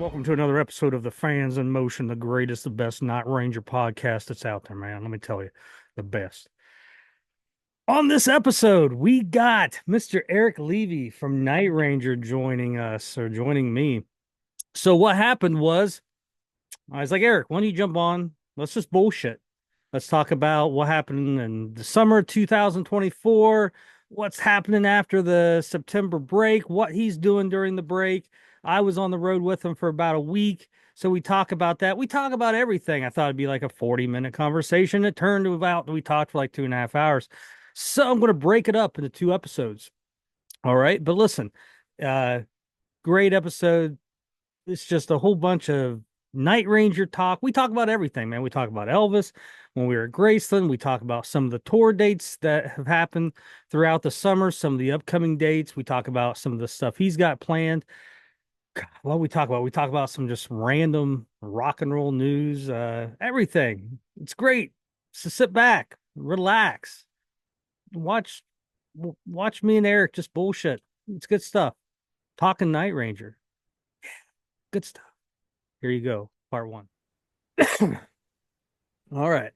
welcome to another episode of the Fans in Motion, the greatest, the best Night Ranger podcast that's out there, man. Let me tell you, the best. On this episode, we got Mr. Eric Levy from Night Ranger joining us or joining me. So what happened was, I was like, Eric, why don't you jump on? Let's just bullshit. Let's talk about what happened in the summer of 2024, what's happening after the September break, what he's doing during the break. I was on the road with him for about a week. So we talk about that. We talk about everything. I thought it'd be like a 40-minute conversation. It turned to about, we talked for like 2.5 hours. So I'm going to break it up into 2 episodes. All right. But listen, uh, great episode. It's just a whole bunch of Night Ranger talk. We talk about everything, man. We talk about Elvis when we were at Graceland. We talk about some of the tour dates that have happened throughout the summer, some of the upcoming dates. We talk about some of the stuff he's got planned. God, what we talk about? We talk about some just random rock and roll news, everything. It's great. So sit back, relax, watch watch me and Eric just bullshit. It's good stuff. Talking Night Ranger. Good stuff. Here you go. Part one. All right.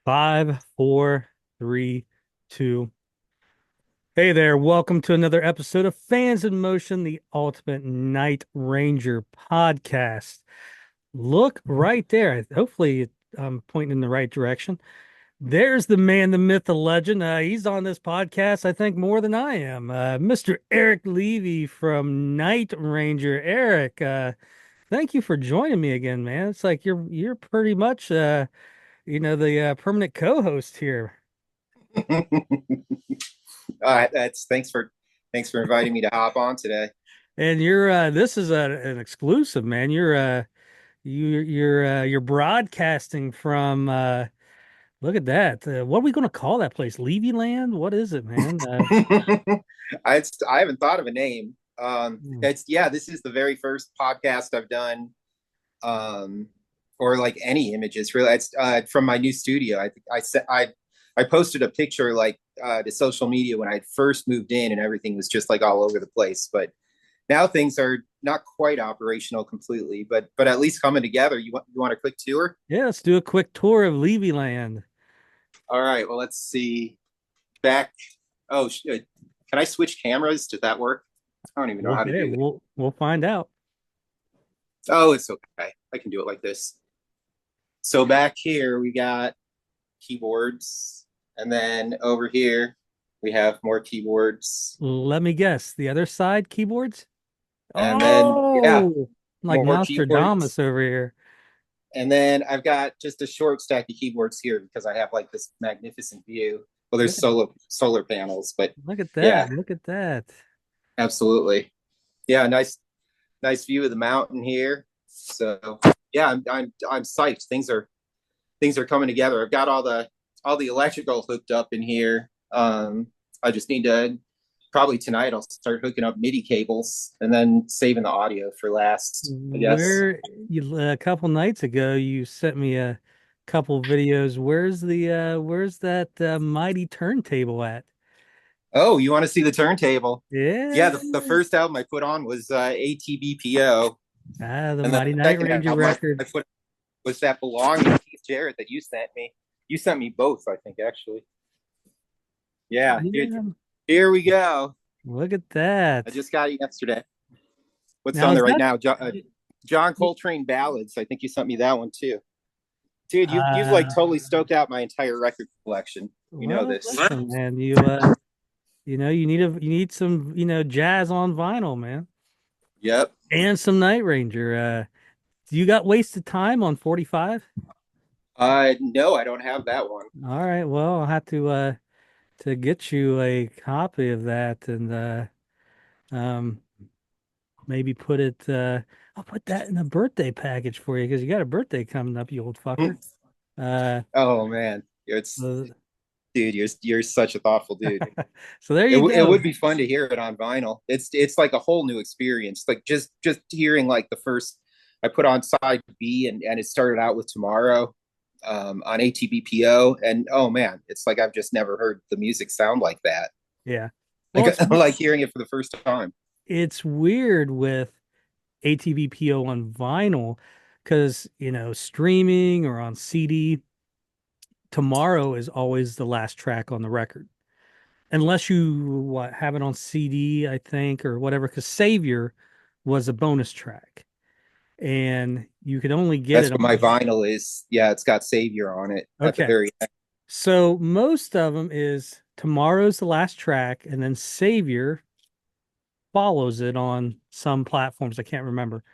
5, 4, 3, 2. Hey there. Welcome to another episode of Fans in Motion, the ultimate Night Ranger podcast. Look right there. Hopefully, I'm pointing in the right direction. There's the man, the myth, the legend. He's on this podcast, I think, more than I am. Mr. Eric Levy from Night Ranger. Eric, thank you for joining me again, man. It's like you're pretty much the permanent co-host here. That's thanks for inviting me to hop on today. And you're this is an exclusive, man. You're broadcasting from look at that. What are we going to call that place? Levy Land? What is it, man? I haven't thought of a name. Hmm. This is the very first podcast I've done, or like any images really. It's from my new studio. I posted a picture like to social media when I first moved in, and everything was just like all over the place. But now things are not quite operational completely, but at least coming together. You want a quick tour? Yeah, let's do a quick tour of Levy Land. All right. Well, let's see. Back. Oh, shit. Can I switch cameras? Does that work? I don't even know how to Okay, do that. we'll find out. Oh, it's okay. I can do it like this. So back here we got keyboards, and then over here we have more keyboards, Let me guess. The other side keyboards? and then yeah, Oh, like more keyboards, Nostradamus over here. and then I've got just a short stack of keyboards here because I have like this magnificent view. Well, Look there's at solar panels, but look at yeah, that. Look at that. absolutely. Yeah, nice view of the mountain here. So yeah, I'm psyched. Things are coming together. I've got all the electrical hooked up in here. I just need to probably tonight I'll start hooking up MIDI cables and then saving the audio for last, I guess. A couple nights ago you sent me a couple videos. Where's that mighty turntable at? Oh, you want to see the turntable? Yeah. Yeah, the first album I put on was ATBPO, The and then Mighty the Night second Ranger album record. I put was that Belonging to Keith Jarrett that you sent me. You sent me both, I think, actually. Yeah, Yeah. here we go. Look at I that. just got it yesterday. What's Now on is there right that now? John Coltrane ballads. I think you sent me that one too. Dude, you've like uh totally stoked out my entire record collection. You know well, this. listen, man, you need some, jazz on vinyl, man. Yep. And some Night Ranger. You got Wasted Time on 45? No, I don't have that one. All right, well, I'll have to get you a copy of that and um maybe I'll put that in a birthday package for you because you got a birthday coming up, you old fucker. Uh, Oh man, it's uh, dude, you're such a thoughtful dude. so there It you it go. would be fun to hear it on vinyl. It's like a whole new experience. Like just hearing like the first I put on side B and it started out with Tomorrow on ATBPO, and oh man, it's like I've just never heard the music sound like that. Yeah. Well, Like like hearing it for the first time. it's weird with ATVPO on vinyl because, streaming or on CD, Tomorrow is always the last track on the record. Unless you have it on CD, I think, or whatever, because Savior was a bonus track and you could only get That's it what my on. vinyl is. Yeah, it's got Savior on it at the Okay. very end. So most of them is Tomorrow's the last track, and then Savior follows it on some platforms. I can't remember.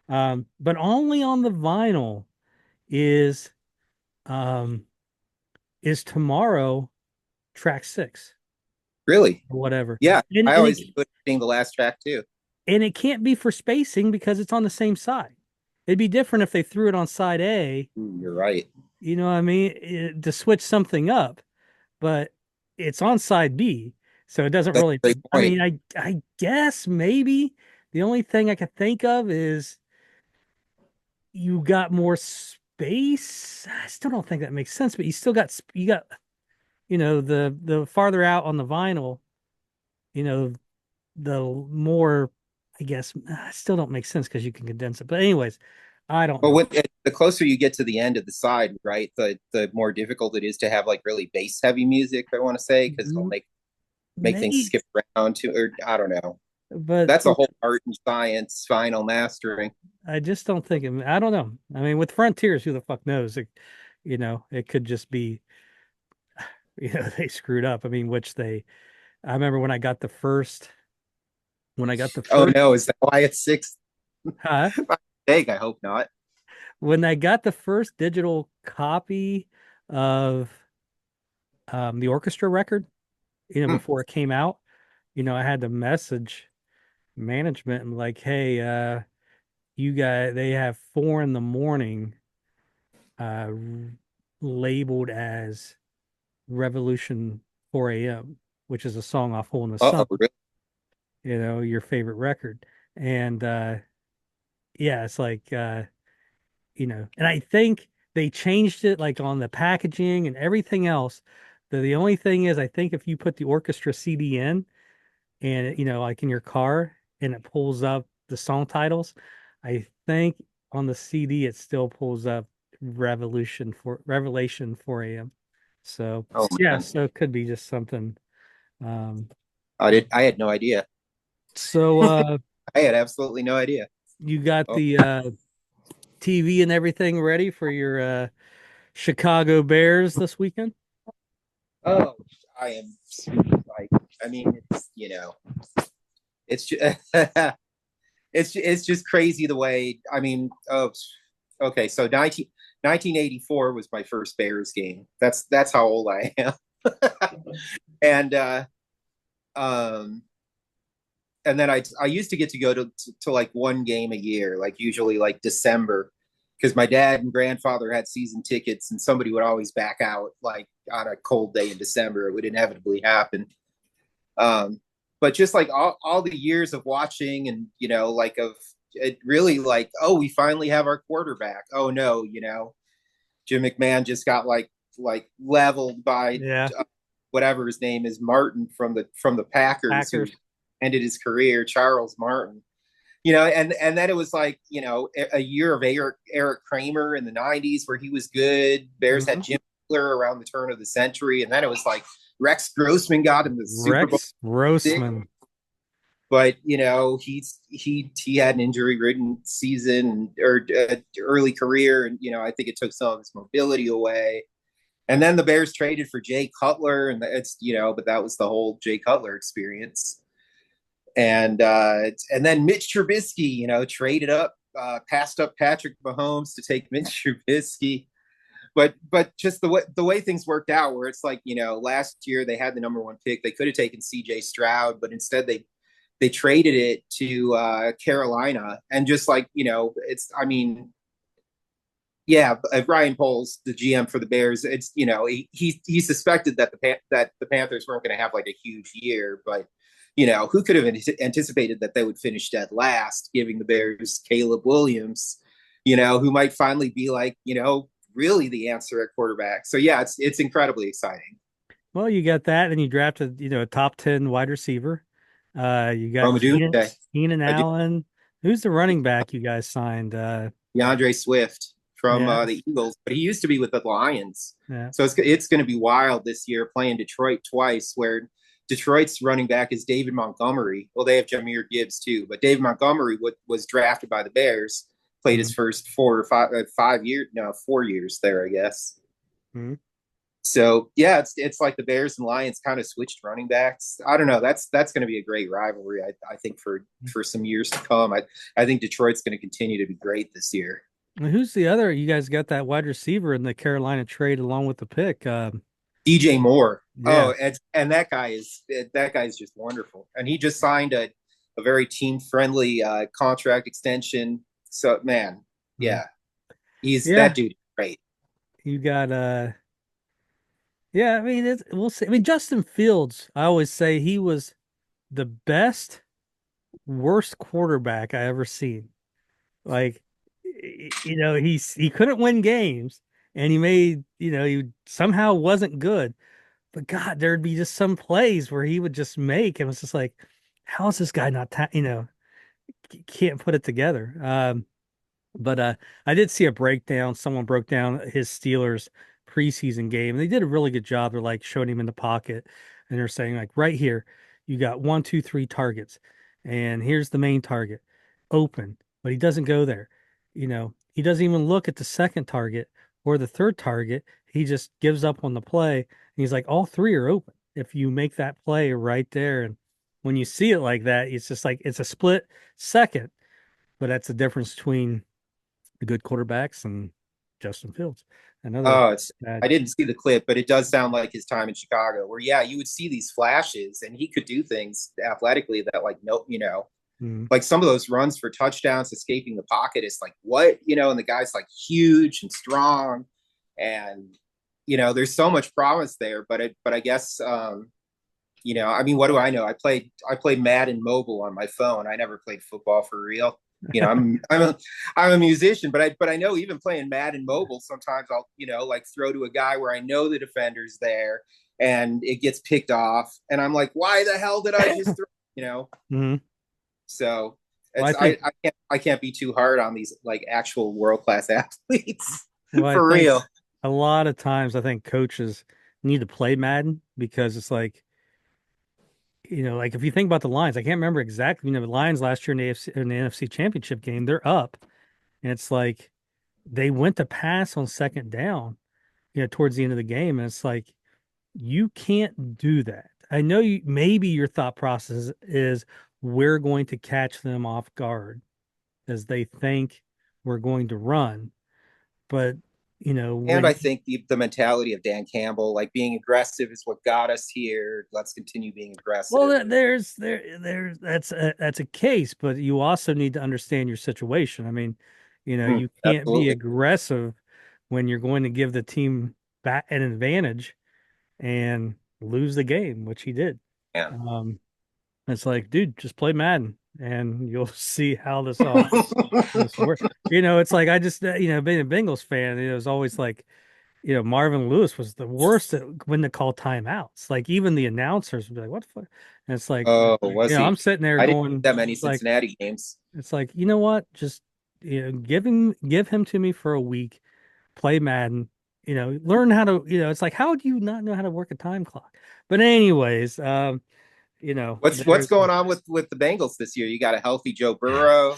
But only on the vinyl is um is Tomorrow track 6 Really? or whatever. Yeah, And I and always it put it being the last track too. and it can't be for spacing because it's on the same side. It'd be different if they threw it on side A, Ooh, you're right. you know what I mean, to switch something up, but it's on side B, so it doesn't That's really. a great I point. mean, I guess maybe the only thing I could think of is you got more space. I still don't think that makes sense, but you still got you got the farther out on the vinyl, you know, the more, I guess, still don't make sense because you can condense it. But anyways, I don't But know. the closer you get to the end of the side, right, the more difficult it is to have like really bass heavy music. I want to say because it'll M- make things May, skip around to, or I don't know. but That's a whole art and science, final mastering. I just don't think I don't know. I mean, with Frontiers, who the fuck knows? It could just be, they screwed up. I mean, I remember when I got the Oh first, no, is that why it's six? huh? Mistake? I hope not. When I got the first digital copy of the orchestra record, Hmm. before it came out, I had to message management and like, hey, you guys, they have 4 in the morning uh labeled as Revolution 4 a.m., which is a song off Hole in the Uh Sun, oh, really? your favorite record. And yeah, it's like and I think they changed it like on the packaging and everything else. The only thing is I think if you put the orchestra CD in and like in your car and it pulls up the song titles, I think on the CD it still pulls up Revelation 4 a.m. So Oh yeah, man, so it could be just something. Um, I had no idea. so I had absolutely no idea. you got Oh, the TV and everything ready for your Chicago Bears this weekend? oh, I am super psyched. I mean, it's just, it's just crazy the way. I mean, oh, okay. So 1984 was my first Bears game. That's how old I am. and um and then I used to get to go to like one game a year, like usually like December, because my dad and grandfather had season tickets, and somebody would always back out like on a cold day in December. It would inevitably happen. Um, but just like all the years of watching, and like of it really like, oh, we finally have our quarterback. Oh no, Jim McMahon just got like leveled by Yeah, whatever his name is, Martin from the Packers, who Packers. ended his career, Charles Martin. And then it was like, a year of Eric Kramer in the 90s where he was good. Bears had Mhm. Jim Miller around the turn of the century. And then it was like Rex Grossman got in the Super Bowl Rex six. Grossman. But he had an injury-ridden season or early career, and I think it took some of his mobility away. And then the Bears traded for Jay Cutler, and but that was the whole Jay Cutler experience. And then Mitch Trubisky, traded up, passed up Patrick Mahomes to take Mitch Trubisky. But just the way things worked out, where it's like, last year they had the number one pick, they could have taken C.J. Stroud, but instead they traded it to Carolina, and just like, it's, I mean, yeah, Ryan Poles, the GM for the Bears, it's, he suspected that the Panthers weren't going to have like a huge year, but who could have anticipated that they would finish dead last, giving the Bears Caleb Williams, who might finally be like, really the answer at quarterback. So yeah, it's incredibly exciting. Well, you got that, and you drafted, a top 10 wide receiver, You got Roma Doomsday. Keenan I do. Allen. Who's the running back you guys signed? DeAndre Swift from Yeah, the Eagles, but he used to be with the Lions. yeah. So it's going to be wild this year playing Detroit twice, where Detroit's running back is David Montgomery. Well, they have Jameer Gibbs too, but David Montgomery was drafted by the Bears, played his Mhm. first 4 or 5 years, no, 4 years there, I guess. Mhm. So yeah, it's like the Bears and Lions kind of switched running backs. I don't know. That's going to be a great rivalry. I think for some years to come. I think Detroit's going to continue to be great this year. And who's the other? You guys got that wide receiver in the Carolina trade along with the pick. DJ Moore. Yeah. Oh, and that guy is just wonderful. And he just signed a very team friendly contract extension. So man, Mhm. yeah, he's that Yeah. dude. Great. You got yeah, I mean we'll see. I mean Justin Fields, I always say he was the best worst quarterback I ever seen. Like he couldn't win games and he made, he somehow wasn't good. But God, there'd be just some plays where he would just make and it was just like, how is this guy not can't put it together. But I did see a breakdown. Someone broke down his Steelers preseason game, and they did a really good job. They're like showing him in the pocket, and they're saying like right here, you got one, two, three targets, and here's the main target, open, but he doesn't go there. He doesn't even look at the second target or the third target. He just gives up on the play, and he's like, all three are open. If you make that play right there, and when you see it like that, it's just like it's a split second, but that's the difference between the good quarterbacks and Justin Fields. Another Oh, it's bad. I didn't see the clip, but it does sound like his time in Chicago, where yeah, you would see these flashes, and he could do things athletically that like no, Mm. like some of those runs for touchdowns, escaping the pocket is like what and the guy's like huge and strong, and there's so much promise there. But I guess I mean, what do I know? I played Madden Mobile on my phone. I never played football for real. I'm a musician, but I know even playing Madden Mobile, sometimes I'll like throw to a guy where I know the defender's there, and it gets picked off, and I'm like, why the hell did I just throw? You know, Hmm. so Well, I it's think I can't be too hard on these like actual world class athletes well, I for think real. a lot of times I think coaches need to play Madden because it's like, like if you think about the Lions, I can't remember exactly, the Lions last year in the AFC in the NFC Championship game, they're up and it's like they went to pass on second down, towards the end of the game and it's like you can't do that. I know maybe your thought process is we're going to catch them off guard as they think we're going to run. But, And I when, think the mentality of Dan Campbell, like being aggressive, is what got us here. Let's continue being well, aggressive. that's a case, but you also need to understand your situation. I mean, you can't be Absolutely. aggressive when you're going to give the team back an advantage and lose the game, which he did. Yeah. Um, it's like, dude, just play Madden and you'll see how this offense this work. It's like I just being a Bengals fan, it was always like, Marvin Lewis was the worst at when to call timeouts. Like even the announcers would be like, "What the fuck?" And it's like, Oh, was I'm he? sitting there I didn't going, that many like, Cincinnati games. it's like, you know what? Just give him to me for a week, play Madden, learn how to, it's like, how do you not know how to work a time clock? But anyways, What's there's going on with the Bengals this year? You got a healthy Joe Burrow.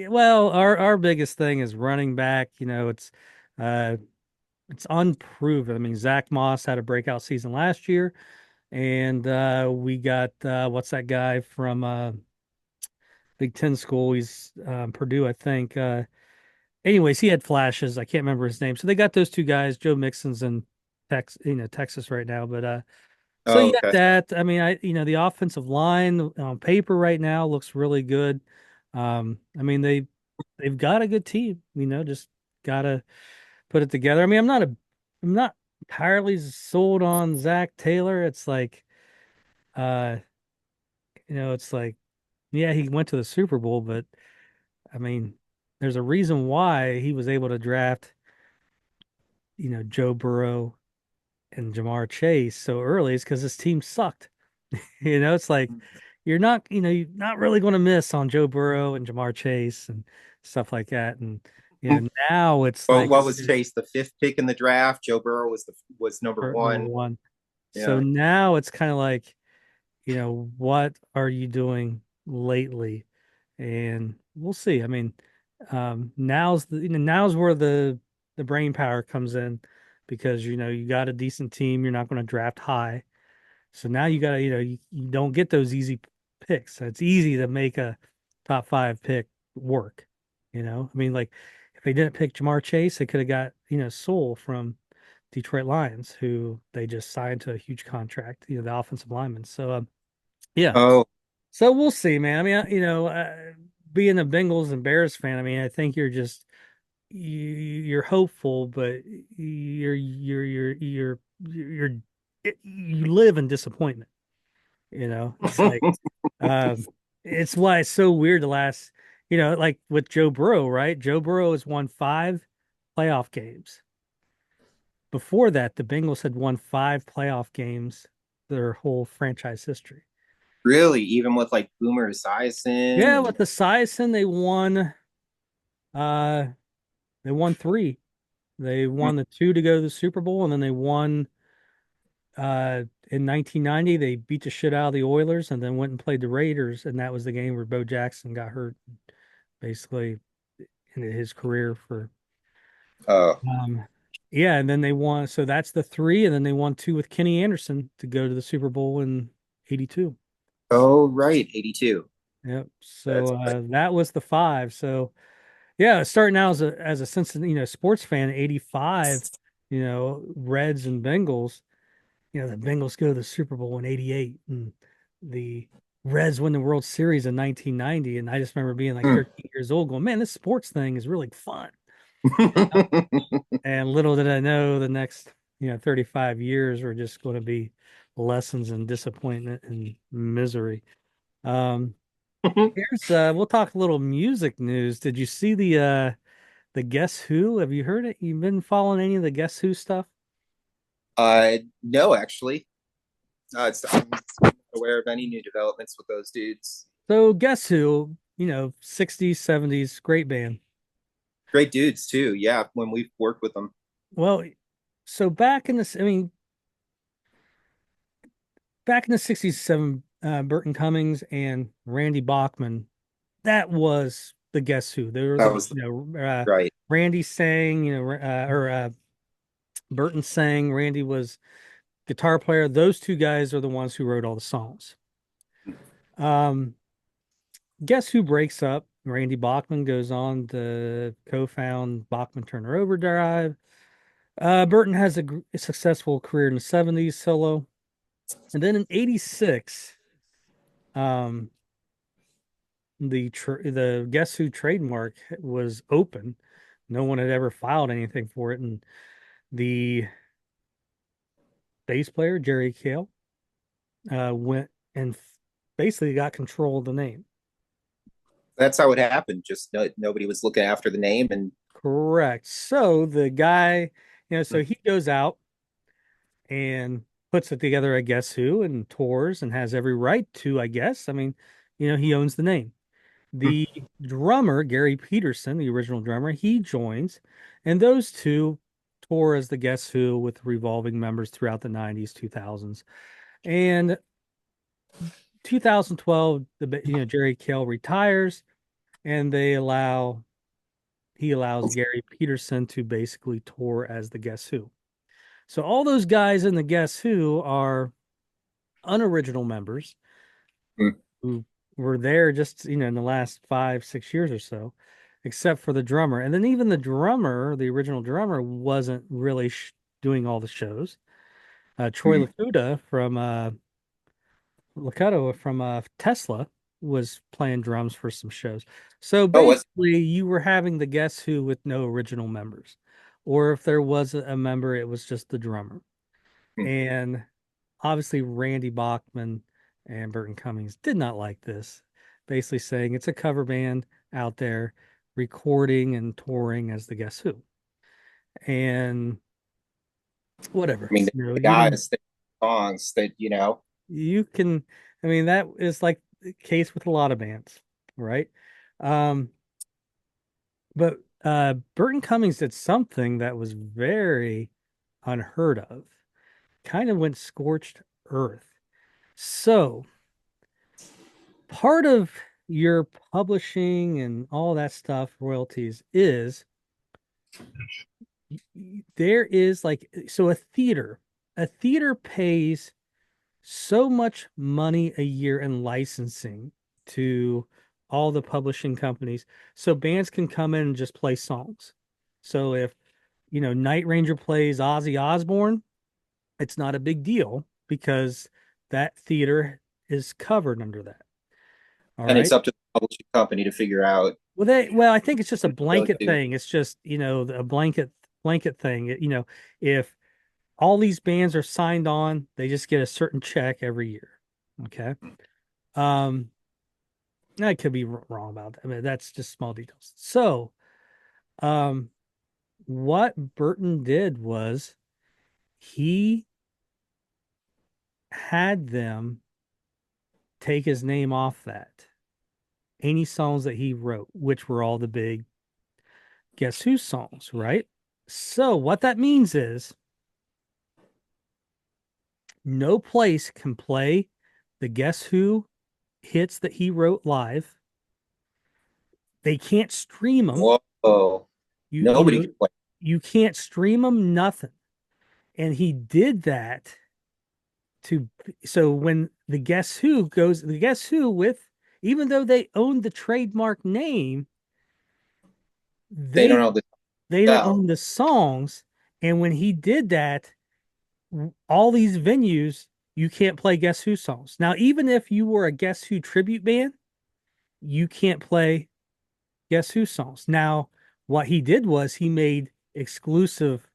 our biggest thing is running back. Uh it's unproven. I mean, Zach Moss had a breakout season last year, and we got what's that guy from Big Ten school? He's Purdue, I think. Anyways, he had flashes. I can't remember his name. So they got those two guys. Joe Mixon's in Texas right now, but so Oh, you got okay. that. I mean, the offensive line on paper right now looks really good. I mean, they've got a good team. Just gotta put it together. I mean, I'm not entirely sold on Zach Taylor. It's like, uh, it's like, yeah, he went to the Super Bowl, but I mean, there's a reason why he was able to draft, Joe Burrow and Jamar Chase so early is because his team sucked. It's like you're not, you're not really going to miss on Joe Burrow and Jamar Chase and stuff like that. And now it's Well, like what was Chase, the fifth pick in the draft? Joe Burrow was number number one. one. So Yeah. now it's kind of like, what are you doing lately? And we'll see. I mean, now's where the brain power comes in because you got a decent team. You're not going to draft high, so now you got to you don't get those easy picks. So it's easy to make a top five pick work. I mean, like if they didn't pick Jamar Chase, they could have got Sewell from Detroit Lions, who they just signed to a huge contract. The offensive lineman. So yeah. Oh, So we'll see, man. I mean, being a Bengals and Bears fan, I mean, I think you're hopeful, but you're you live in disappointment. It's like, um, it's why it's so weird the last, like with Joe Burrow, right? Joe Burrow has won five playoff games. Before that, the Bengals had won five playoff games their whole franchise history. really? Even with like Boomer Esiason Yeah, and with the Sison, uh they won three. They won the two to go to the Super Bowl, and then they won in 1990. They beat the shit out of the Oilers and then went and played the Raiders, and that was the game where Bo Jackson got hurt, basically ended his career for uh um yeah, and then they won. So that's the three, and then they won two with Kenny Anderson to go to the Super Bowl in 82. oh right, 82. Yep. That's So that was the five. So yeah, starting out as a Cincinnati, sports fan, 85, Reds and Bengals, the Bengals go to the Super Bowl in 88 and the Reds win the World Series in 1990. And I just remember being like Hmm. 13 years old going, man, this sports thing is really fun. And little did I know the next, 35 years were just going to be lessons in disappointment and misery. Um, we'll talk a little music news. Did you see the Guess Who? Have you heard it? You've been following any of the Guess Who stuff? No, actually. I'm not aware of any new developments with those dudes. So Guess Who, 60s, 70s, great band. Great dudes too. Yeah, when we've worked with them. Well, so back in the 60s, Burton Cummings and Randy Bachman, that was the Guess Who. They were That was right. Randy sang, or Burton sang, Randy was guitar player. Those two guys are the ones who wrote all the songs. Um, Guess Who breaks up? Randy Bachman goes on to co-found Bachman Turner Overdrive. Burton has a successful career in the 70s solo. And then in 86, um, the Guess Who trademark was open. No one had ever filed anything for it. And the bass player, Jerry Cale, went and basically got control of the name. That's how it happened. Just nobody was looking after the name, and Correct. So the guy, so he goes out and puts it together, I guess who, and tours and has every right to, I guess. I mean, he owns the name. The drummer, Gary Peterson, the original drummer, he joins, and those two tour as the Guess Who with revolving members throughout the 90s, 2000s. And 2012, Jerry Cale retires, and he allows Gary Peterson to basically tour as the Guess Who. So all those guys in the Guess Who are unoriginal members who were there just, in the last 5, 6 years or so, except for the drummer. And then even the drummer, the original drummer, wasn't really doing all the shows. Troy Lacuto from Tesla was playing drums for some shows. So oh, was basically, you were having the Guess Who with no original members. Or if there was a member, it was just the drummer. And obviously, Randy Bachman and Burton Cummings did not like this, basically saying it's a cover band out there recording and touring as the Guess Who. And I whatever, mean you know, the you can, guys, the songs that you can, I mean, that is like the case with a lot of bands, right? Um, but Burton Cummings did something that was very unheard of. Kind of went scorched earth. So part of your publishing and all that stuff, royalties, is there is like so a theater pays so much money a year in licensing to all the publishing companies so bands can come in and just play songs. So if Night Ranger plays Ozzy Osbourne, it's not a big deal because that theater is covered under that. All And it's right. up to the publishing company to figure out Well, I think it's just a go blanket to. thing. It's just, a blanket thing. If all these bands are signed on, they just get a certain check every year. Okay. Um, I could be wrong about that. I mean, that's just small details. So, um, what Burton did was he had them take his name off that. Any songs that he wrote, which were all the big Guess Who songs, right? So, what that means is no place can play the Guess Who hits that he wrote live. They can't stream them. Whoa. You you Nobody know can play. you can't stream them nothing. And he did that to so when the Guess Who with even though they owned the trademark name, They don't they know the they don't bell. own the songs. And when he did that, all these venues you can't play Guess Who songs. Now, even if you were a Guess Who tribute band, you can't play Guess Who songs. Now, what he did was he made exclusive.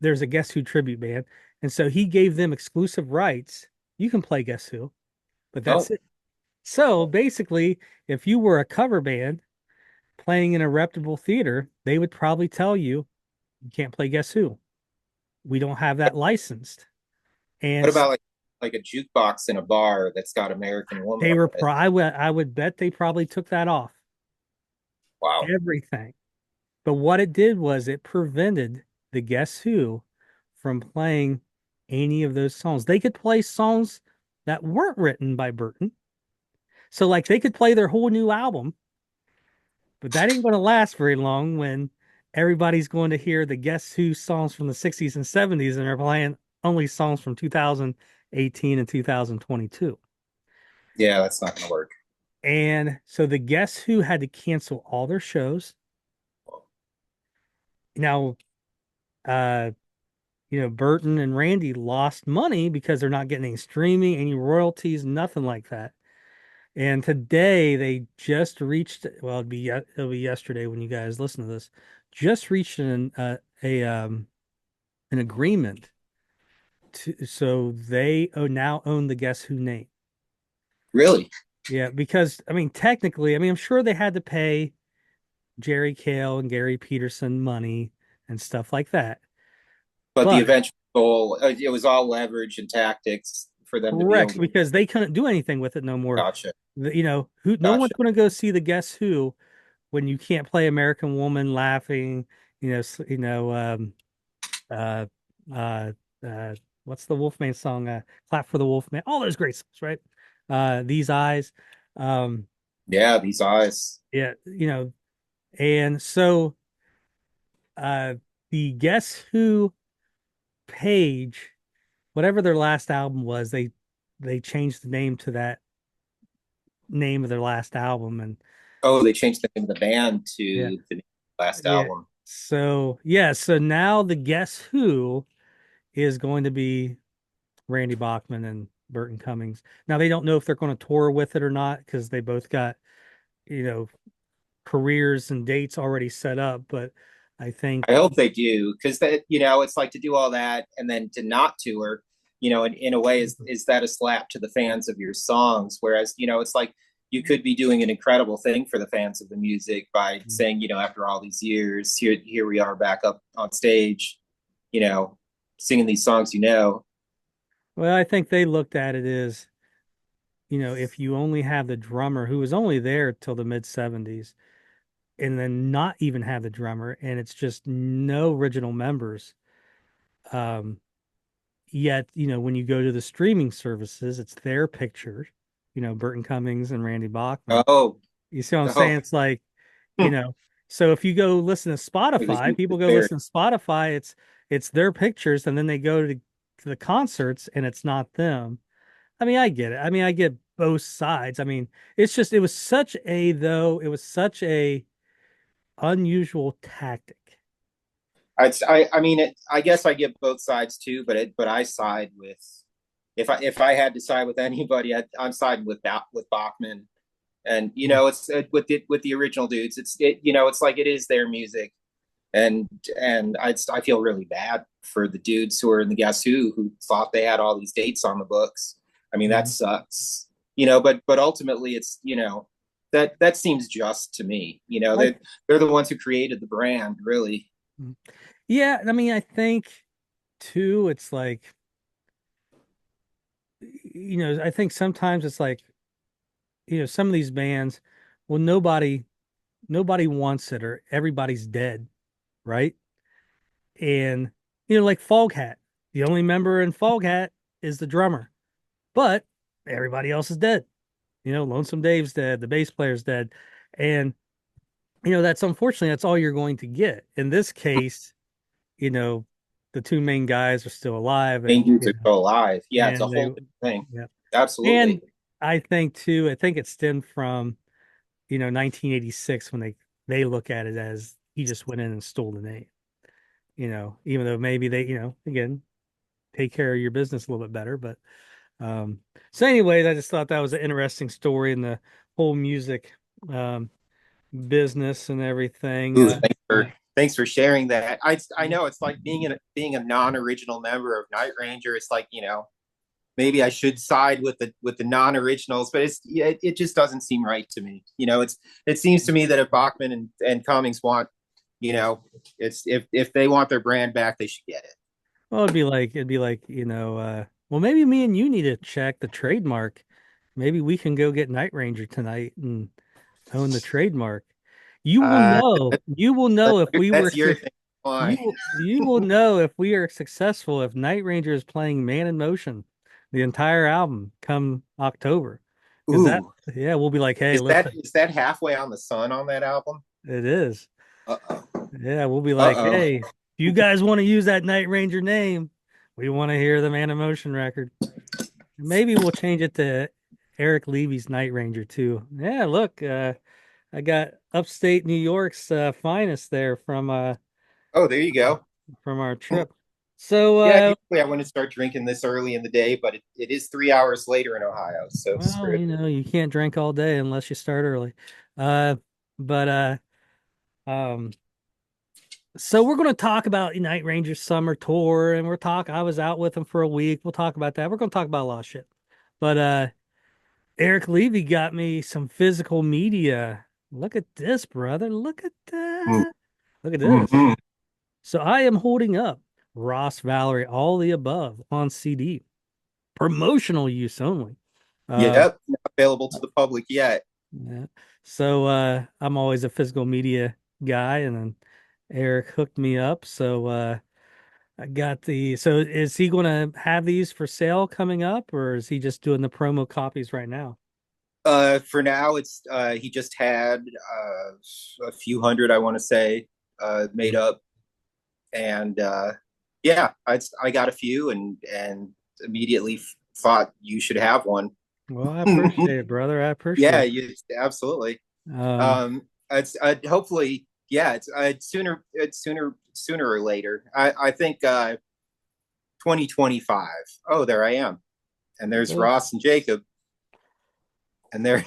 There's a Guess Who tribute band, and so he gave them exclusive rights. You can play Guess Who, but that's Oh, it. So basically, if you were a cover band playing in a reputable theater, they would probably tell you you can't play Guess Who. We don't have that licensed. what And about like a jukebox in a bar that's got American Woman they were on it? I would bet they probably took that off Wow. everything. But what it did was it prevented the Guess Who from playing any of those songs. They could play songs that weren't written by Burton. So like they could play their whole new album, but that ain't going to last very long when everybody's going to hear the Guess Who songs from the 60s and 70s and they're playing only songs from 2018 and 2022. Yeah, that's not going to work. And so the Guess Who had to cancel all their shows. Now, uh, Burton and Randy lost money because they're not getting any streaming, any royalties, nothing like that. And today they just reached, well, it'll be yesterday when you guys listen to this, just reached an agreement so they now own the Guess Who name. Really? Yeah, because I mean, technically, I mean, I'm sure they had to pay Jerry Cale and Gary Peterson money and stuff like that. But the But eventual goal, it was all leverage and tactics for them to be able correct, to. because they couldn't do anything with it no more. Gotcha. Who no one's Gotcha. going to go see the Guess Who when you can't play American Woman laughing, you know, uh, uh, uh, what's the Wolfman song? Clap for the Wolfman. All those great songs, right? These Eyes. Um, Yeah, these eyes. yeah, and so uh, the Guess Who page, whatever their last album was, they changed the name to that name of their last album, and Oh, they changed the name of the band yeah, to the last yeah. album. So now the Guess Who is going to be Randy Bachman and Burton Cummings. Now they don't know if they're going to tour with it or not because they both got, you know, careers and dates already set up. But I think, I hope they do because it's like to do all that and then to not tour, in a way is that a slap to the fans of your songs? Whereas, it's like you could be doing an incredible thing for the fans of the music by saying, after all these years, here we are back up on stage, you know, singing these songs. well, I think they looked at it as if you only have the drummer who was only there till the mid 70s and then not even have the drummer and it's just no original members. Um, Yet, when you go to the streaming services, it's their picture, Burton Cummings and Randy Bachman. Oh, You see what I'm oh, saying? It's like, you it know, so if you go listen to was Spotify, people go there. listen to Spotify, it's their pictures, and then they go to the concerts and it's not them. I mean, I get it. I mean, I get both sides. I mean, it was such a unusual tactic. I mean, I guess I get both sides too, but I side with if I had to side with anybody, I'm siding with Bachman, and it's with the original dudes. It's like it is their music, and I feel really bad for the dudes who are in the Guess who thought they had all these dates on the books. I mean, that Mhm. sucks, but ultimately it's that seems just to me. I They're the ones who created the brand, really. Yeah, I mean, I think too, it's like, I think sometimes it's like, some of these bands, well, nobody wants it or everybody's dead, right? And like Foghat, the only member in Foghat is the drummer, but everybody else is dead. Lonesome Dave's dead, the bass player's dead, and that's unfortunately that's all you're going to get. In this case, you know, the two main guys are still alive, Main and dudes are still alive. Yeah, it's a and they whole different thing. yeah, and Absolutely. I think it stemmed from 1986 when they look at it as he just went in and stole the name. Even though maybe they, again, take care of your business a little bit better. But um, so, anyways, I just thought that was an interesting story in the whole music um, business and everything. Ooh, thanks for sharing that. I know it's like being a non-original member of Night Ranger. It's like maybe I should side with the non-originals, but it just doesn't seem right to me. It seems to me that if Bachman and Cummings want, you know, it's if they want their brand back, they should get it. Well, it'd be like, well, maybe me and you need to check the trademark. Maybe we can go get Night Ranger tonight and own the trademark. Uh, You will know if we were that's your thing. Why? you will know if we are successful if Night Ranger is playing Man in Motion, the entire album come October. Because that Ooh, yeah, we'll be like, hey, listen, is that halfway on the sun on that album? it is. Uh oh. Yeah, we'll be like, Uh hey, if you guys want to use that Night Ranger name, we want to hear the Man in Motion record. Maybe we'll change it to Eric Levy's Night Ranger too. Yeah, look, I got upstate New York's finest there oh. There you go. from our trip. So, Yeah, usually I wouldn't start drinking this early in the day, but it is 3 hours later in Ohio, so well, screw it. you can't drink all day unless you start early. Uh, but um, so we're going to talk about Night Ranger's summer tour, and I was out with him for a week. We'll talk about that. We're going to talk about a lot of shit. But Eric Levy got me some physical media. Look at this, brother. Look at that. Look at this. Mm-hmm. So I am holding up Ross Valerie, all the above on CD, promotional use only. Uh, Yep, not available to the public yet. yeah. So I'm always a physical media guy, and then Eric hooked me up. So I got so is he going to have these for sale coming up, or is he just doing the promo copies right now? For now, it's he just had a few hundred, I want to say, made up, and yeah, I got a few, and immediately thought you should have one. Well, I appreciate it, brother. I Yeah, appreciate you absolutely. it. It's hopefully, yeah, it's sooner or later. I think 2025. Oh, there I am, and there's Well, Ross and Jacob, and there.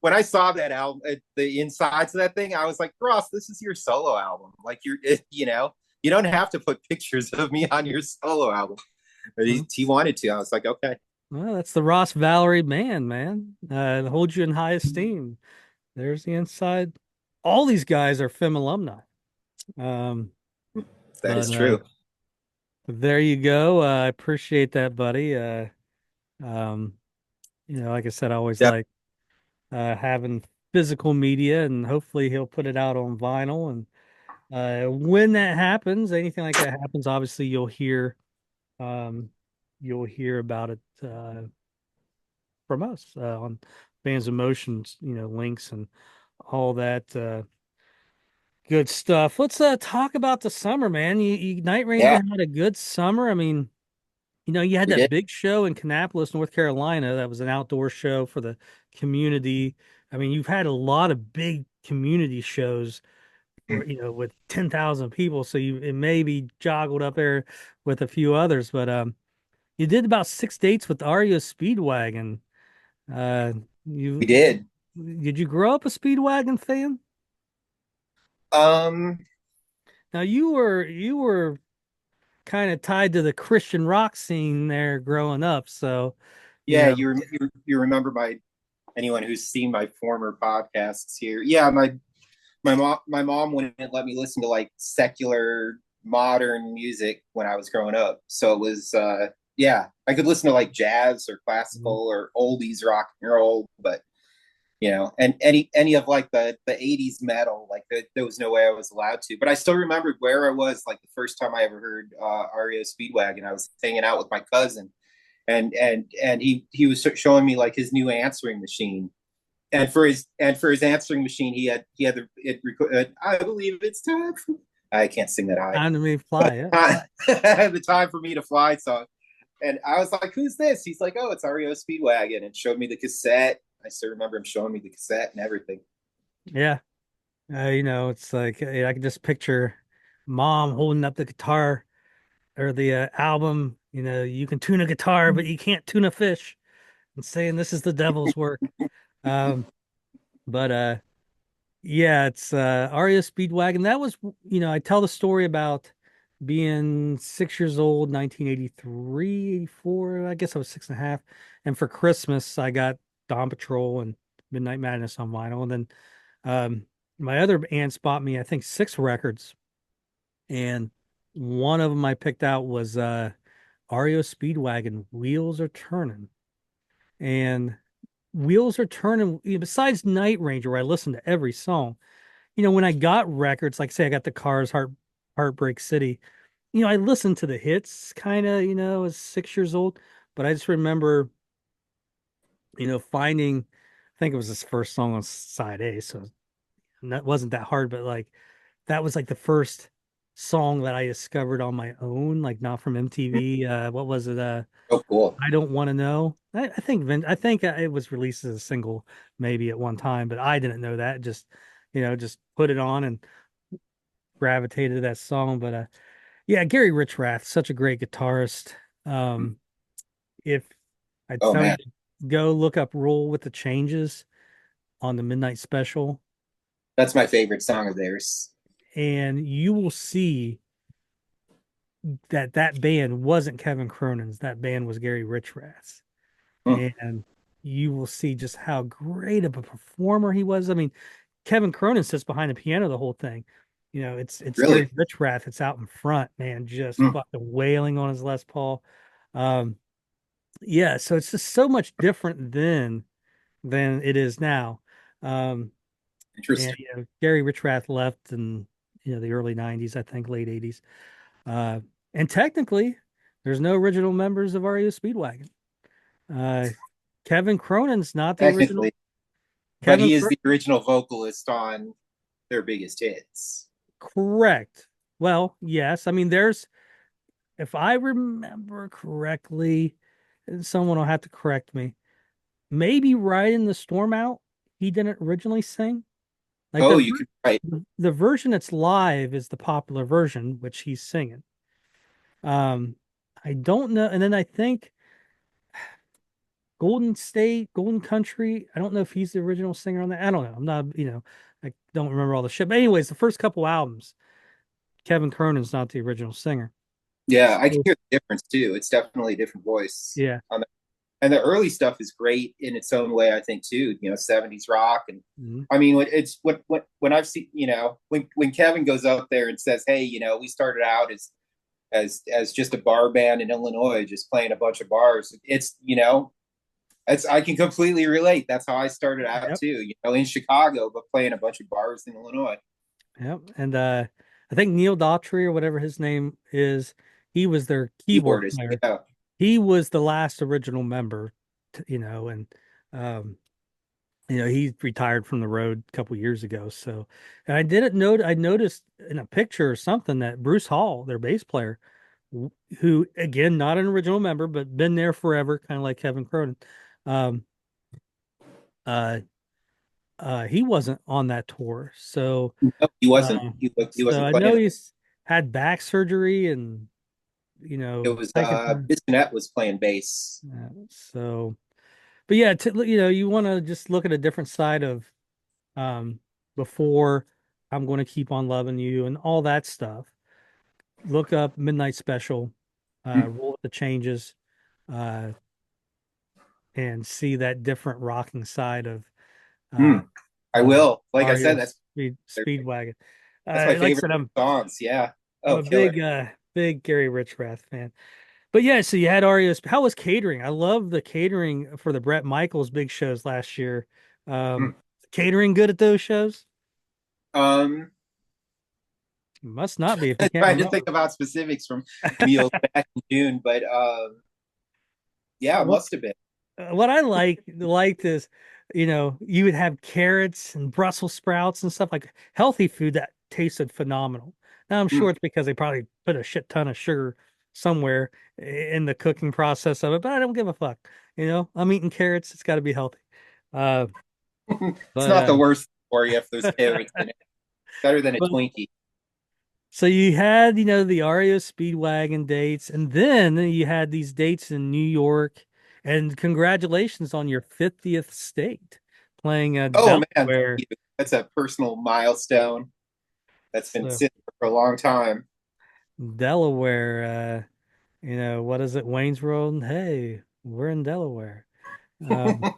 When I saw that album, the insides of that thing, I was like, Ross, this is your solo album. Like you don't have to put pictures of me on your solo album. But well, he wanted to. I was like, okay. well, that's the Ross Valerie man, man. It holds you in high esteem. There's the inside. All these guys are FIM alumni. Um, That is but true. there you go. I appreciate that, buddy. Um, Like I said, I always Yeah, like having physical media, and hopefully he'll put it out on vinyl. And when that happens, anything like that happens, obviously um, you'll hear about it from us on Fans Emotions, links and all that good stuff. Let's talk about the summer, man. You Night Ranger yeah, had a good summer. I mean, you had we that did. big show in Kannapolis, North Carolina. That was an outdoor show for the community. I mean, you've had a lot of big community shows where, with 10,000 people. So it may be joggled up there with a few others, but you did about 6 dates with REO Speedwagon. Uh, We you did. did you grow up a Speedwagon fan? Um, Now you were kind of tied to the Christian rock scene there growing up, so you yeah, know. you remember my anyone who's seen my former podcasts here. Yeah, my mom wouldn't let me listen to like secular modern music when I was growing up. So it was yeah, I could listen to like jazz or classical or oldies rock and roll, but and any of like the 80s metal, like there was no way I was allowed to. But I still remembered where I was like the first time I ever heard REO Speedwagon. I was hanging out with my cousin, and he was showing me like his new answering machine, and for his answering machine, he had I believe it's time for, I can't sing that high, Time to me but fly, yeah. the time for me to fly song. And I was like, "Who's this?" He's like, "Oh, it's REO Speedwagon," and showed me the cassette. I still remember him showing me the cassette and everything. Yeah. It's like I can just picture mom holding up the guitar or the album. You can tune a guitar, but you can't tune a fish, and saying this is the devil's work. Um, but yeah, it's Aria Speedwagon. That was, I tell the story about being 6 years old, 1983, 84. I guess I was six and a half. And for Christmas, I got Dawn Patrol and Midnight Madness on vinyl. And then my other aunts bought me, I think, 6 records. And one of them I picked out was REO Speedwagon, Wheels Are Turning. And Wheels Are Turning, besides Night Ranger, where I listened to every song, when I got records, like say I got the Cars Heartbreak City, I listened to the hits kind of, as 6 years old, but I just remember, finding, I think it was his first song on side A, so that wasn't that hard, but like that was like the first song that I discovered on my own, like not from MTV. What was it? Oh, cool. I Don't Want to Know. I think it was released as a single maybe at one time, but I didn't know that. Just put it on and gravitated to that song. But yeah, Gary Richrath, such a great guitarist. If I Oh tell you man, to go look up Roll with the Changes on the Midnight Special, that's my favorite song of theirs. and you will see that band wasn't Kevin Cronin's. That band was Gary Richrath's. Hmm, And you will see just how great of a performer he was. I mean, Kevin Cronin sits behind the piano the whole thing. It's Gary really? Richrath that's out in front, man, just Hmm, fucking wailing on his Les Paul. Um, yeah, so it's just so much different then than it is now. Um, and interesting. Gary Richrath left in the early '90s, I think, late '80s. Uh, and technically, there's no original members of REO Speedwagon. Uh, Kevin Cronin's not the original. Technically, but Kevin, he is the original vocalist on their biggest hits. correct. Well, yes. I mean, if I remember correctly, and someone will have to correct me. Maybe Riding the Storm Out, he didn't originally sing. Like Oh, you could right. the version that's live is the popular version, which he's singing. Um, I don't know. And then I think Golden State, Golden Country. I don't know if he's the original singer on that. I don't know. I'm not, I don't remember all the shit. But anyways, the first couple albums, Kevin Cronin's not the original singer. Yeah, I can So, hear the difference too. It's definitely a different voice yeah. on the, and the early stuff is great in its own way. I think too. 70s rock, and Mhm. I mean, it's when I've seen, when Kevin goes up there and says, "Hey, we started out as just a bar band in Illinois, just playing a bunch of bars." It's I can completely relate. That's how I started out Yep. too. In Chicago, but playing a bunch of bars in Illinois. Yep. And I think Neil Daughtry or whatever his name is, he was their keyboard Keyboardist, player. yeah. He was the last original member, and um, he retired from the road a couple years ago. So, and I noticed in a picture or something that Bruce Hall, their bass player, who again not an original member but been there forever, kind of like Kevin Cronin, um, uh, he wasn't on that tour. So, No, he wasn't. uh, He so wasn't I know playing. he's had back surgery and It was taking time. Bissonette was playing bass. So, but yeah, you want to just look at a different side of um, before I'm going to keep on loving you and all that stuff. Look up Midnight Special, Mm, roll with the changes, uh, and see that different rocking side of uh, mm. I will. Like I said, REO Speedwagon. that's my Like I favorite said, songs. Yeah. I'm Oh, a killer. big Gary Richrath fan. But yeah, so you had REO. How was catering? I love the catering for the Brett Michaels big shows last year. Mm. Catering good at those shows? Um, Must not be if you can't trying to think remember. about specifics from meals back in June, but yeah, it What must have been. what I liked is, you would have carrots and Brussels sprouts and stuff like healthy food that tasted phenomenal. Now I'm Mm. sure it's because they probably put a shit ton of sugar somewhere in the cooking process of it, but I don't give a fuck. I'm eating carrots. It's got to be healthy. Uh, It's but not the worst for you if there's carrots in it. Better than a but Twinkie. so you had, the REO Speedwagon dates, and then you had these dates in New York. And congratulations on your 50th state playing Oh man, thank Delaware. you. That's a personal milestone that's been So sitting for a long time. Delaware, what is it? Wayne's World. Hey, we're in Delaware. Um,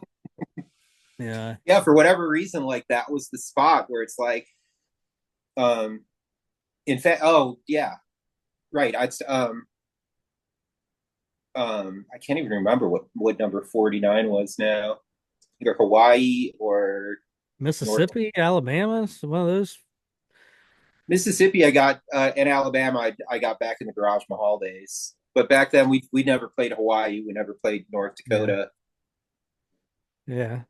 yeah, Yeah, for whatever reason, like that was the spot where it's like, um, in fact, oh yeah, right. I can't even remember what number 49 was now. Either Hawaii or North Mississippi, Alabama, it's one of those. Mississippi. I got in Alabama. I got back in the Garage Mahal days, but back then we never played Hawaii. We never played North Yeah, Dakota. yeah.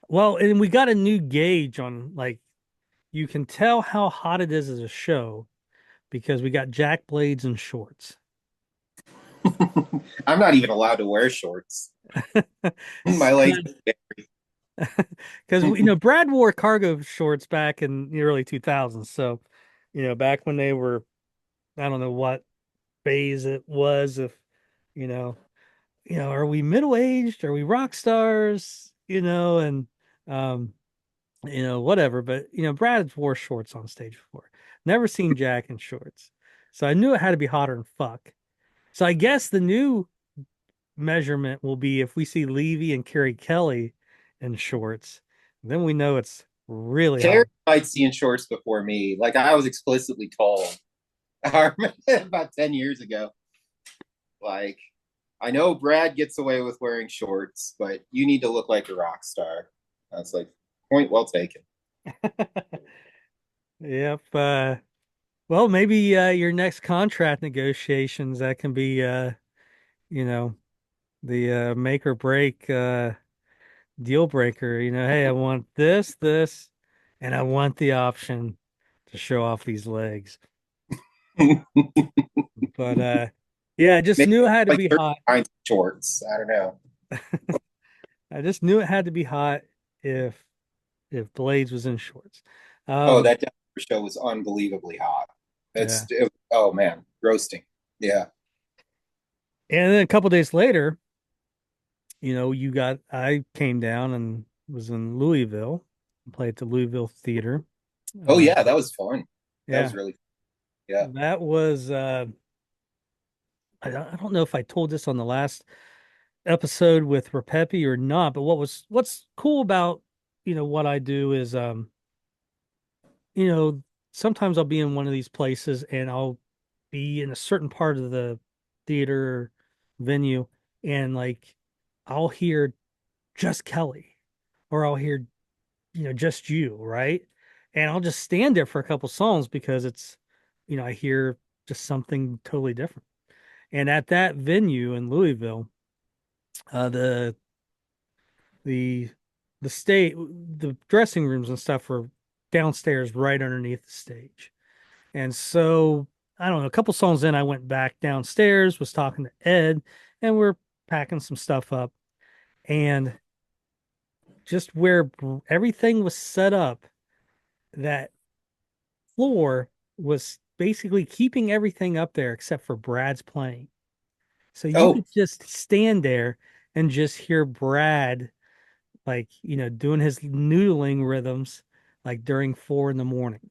Well, and we got a new gauge on like you can tell how hot it is as a show because we got jack blades and shorts. I'm not even allowed to wear shorts. My legs. Because Brad wore cargo shorts back in the early 2000s. So, back when they were, I don't know what phase it was. If you know, are we middle aged? Are we rock stars? And um, whatever. But Brad wore shorts on stage before. Never seen Jack in shorts, so I knew it had to be hotter than fuck. So I guess the new measurement will be if we see Levy and Carrie Kelly in shorts, then we know it's really Terry hot. might see in shorts before me. Like I was explicitly told about 10 years ago. Like I know Brad gets away with wearing shorts, but you need to look like a rock star. I was like, point well taken. Yep. Well, maybe your next contract negotiations that can be you know, the make or break deal breaker. Hey, I want this, and I want the option to show off these legs. But yeah, I just Maybe knew it had to like be 30 hot. kinds of shorts. I don't know. I just knew it had to be hot if Blades was in shorts. Oh, Um, that Denver show was unbelievably hot. yeah. Oh man, roasting. Yeah. And then a couple days later, I came down and was in Louisville, played at the Louisville Theater. Oh Uh, yeah, that was fun. That was yeah, really yeah. that was I don't know if I told this on the last episode with Repepi or not, but what's cool about, what I do is you know, sometimes I'll be in one of these places and I'll be in a certain part of the theater venue and like I'll hear just Kelly, or I'll hear, just you, right? And I'll just stand there for a couple songs because I hear just something totally different. And at that venue in Louisville, the the the dressing rooms and stuff were downstairs right underneath the stage. And so I don't know, a couple songs in, I went back downstairs, was talking to Ed, and we're packing some stuff up. And just where everything was set up, that floor was basically keeping everything up there except for Brad's playing. So you Oh, could just stand there and just hear Brad, like, doing his noodling rhythms, like during 4 in the morning,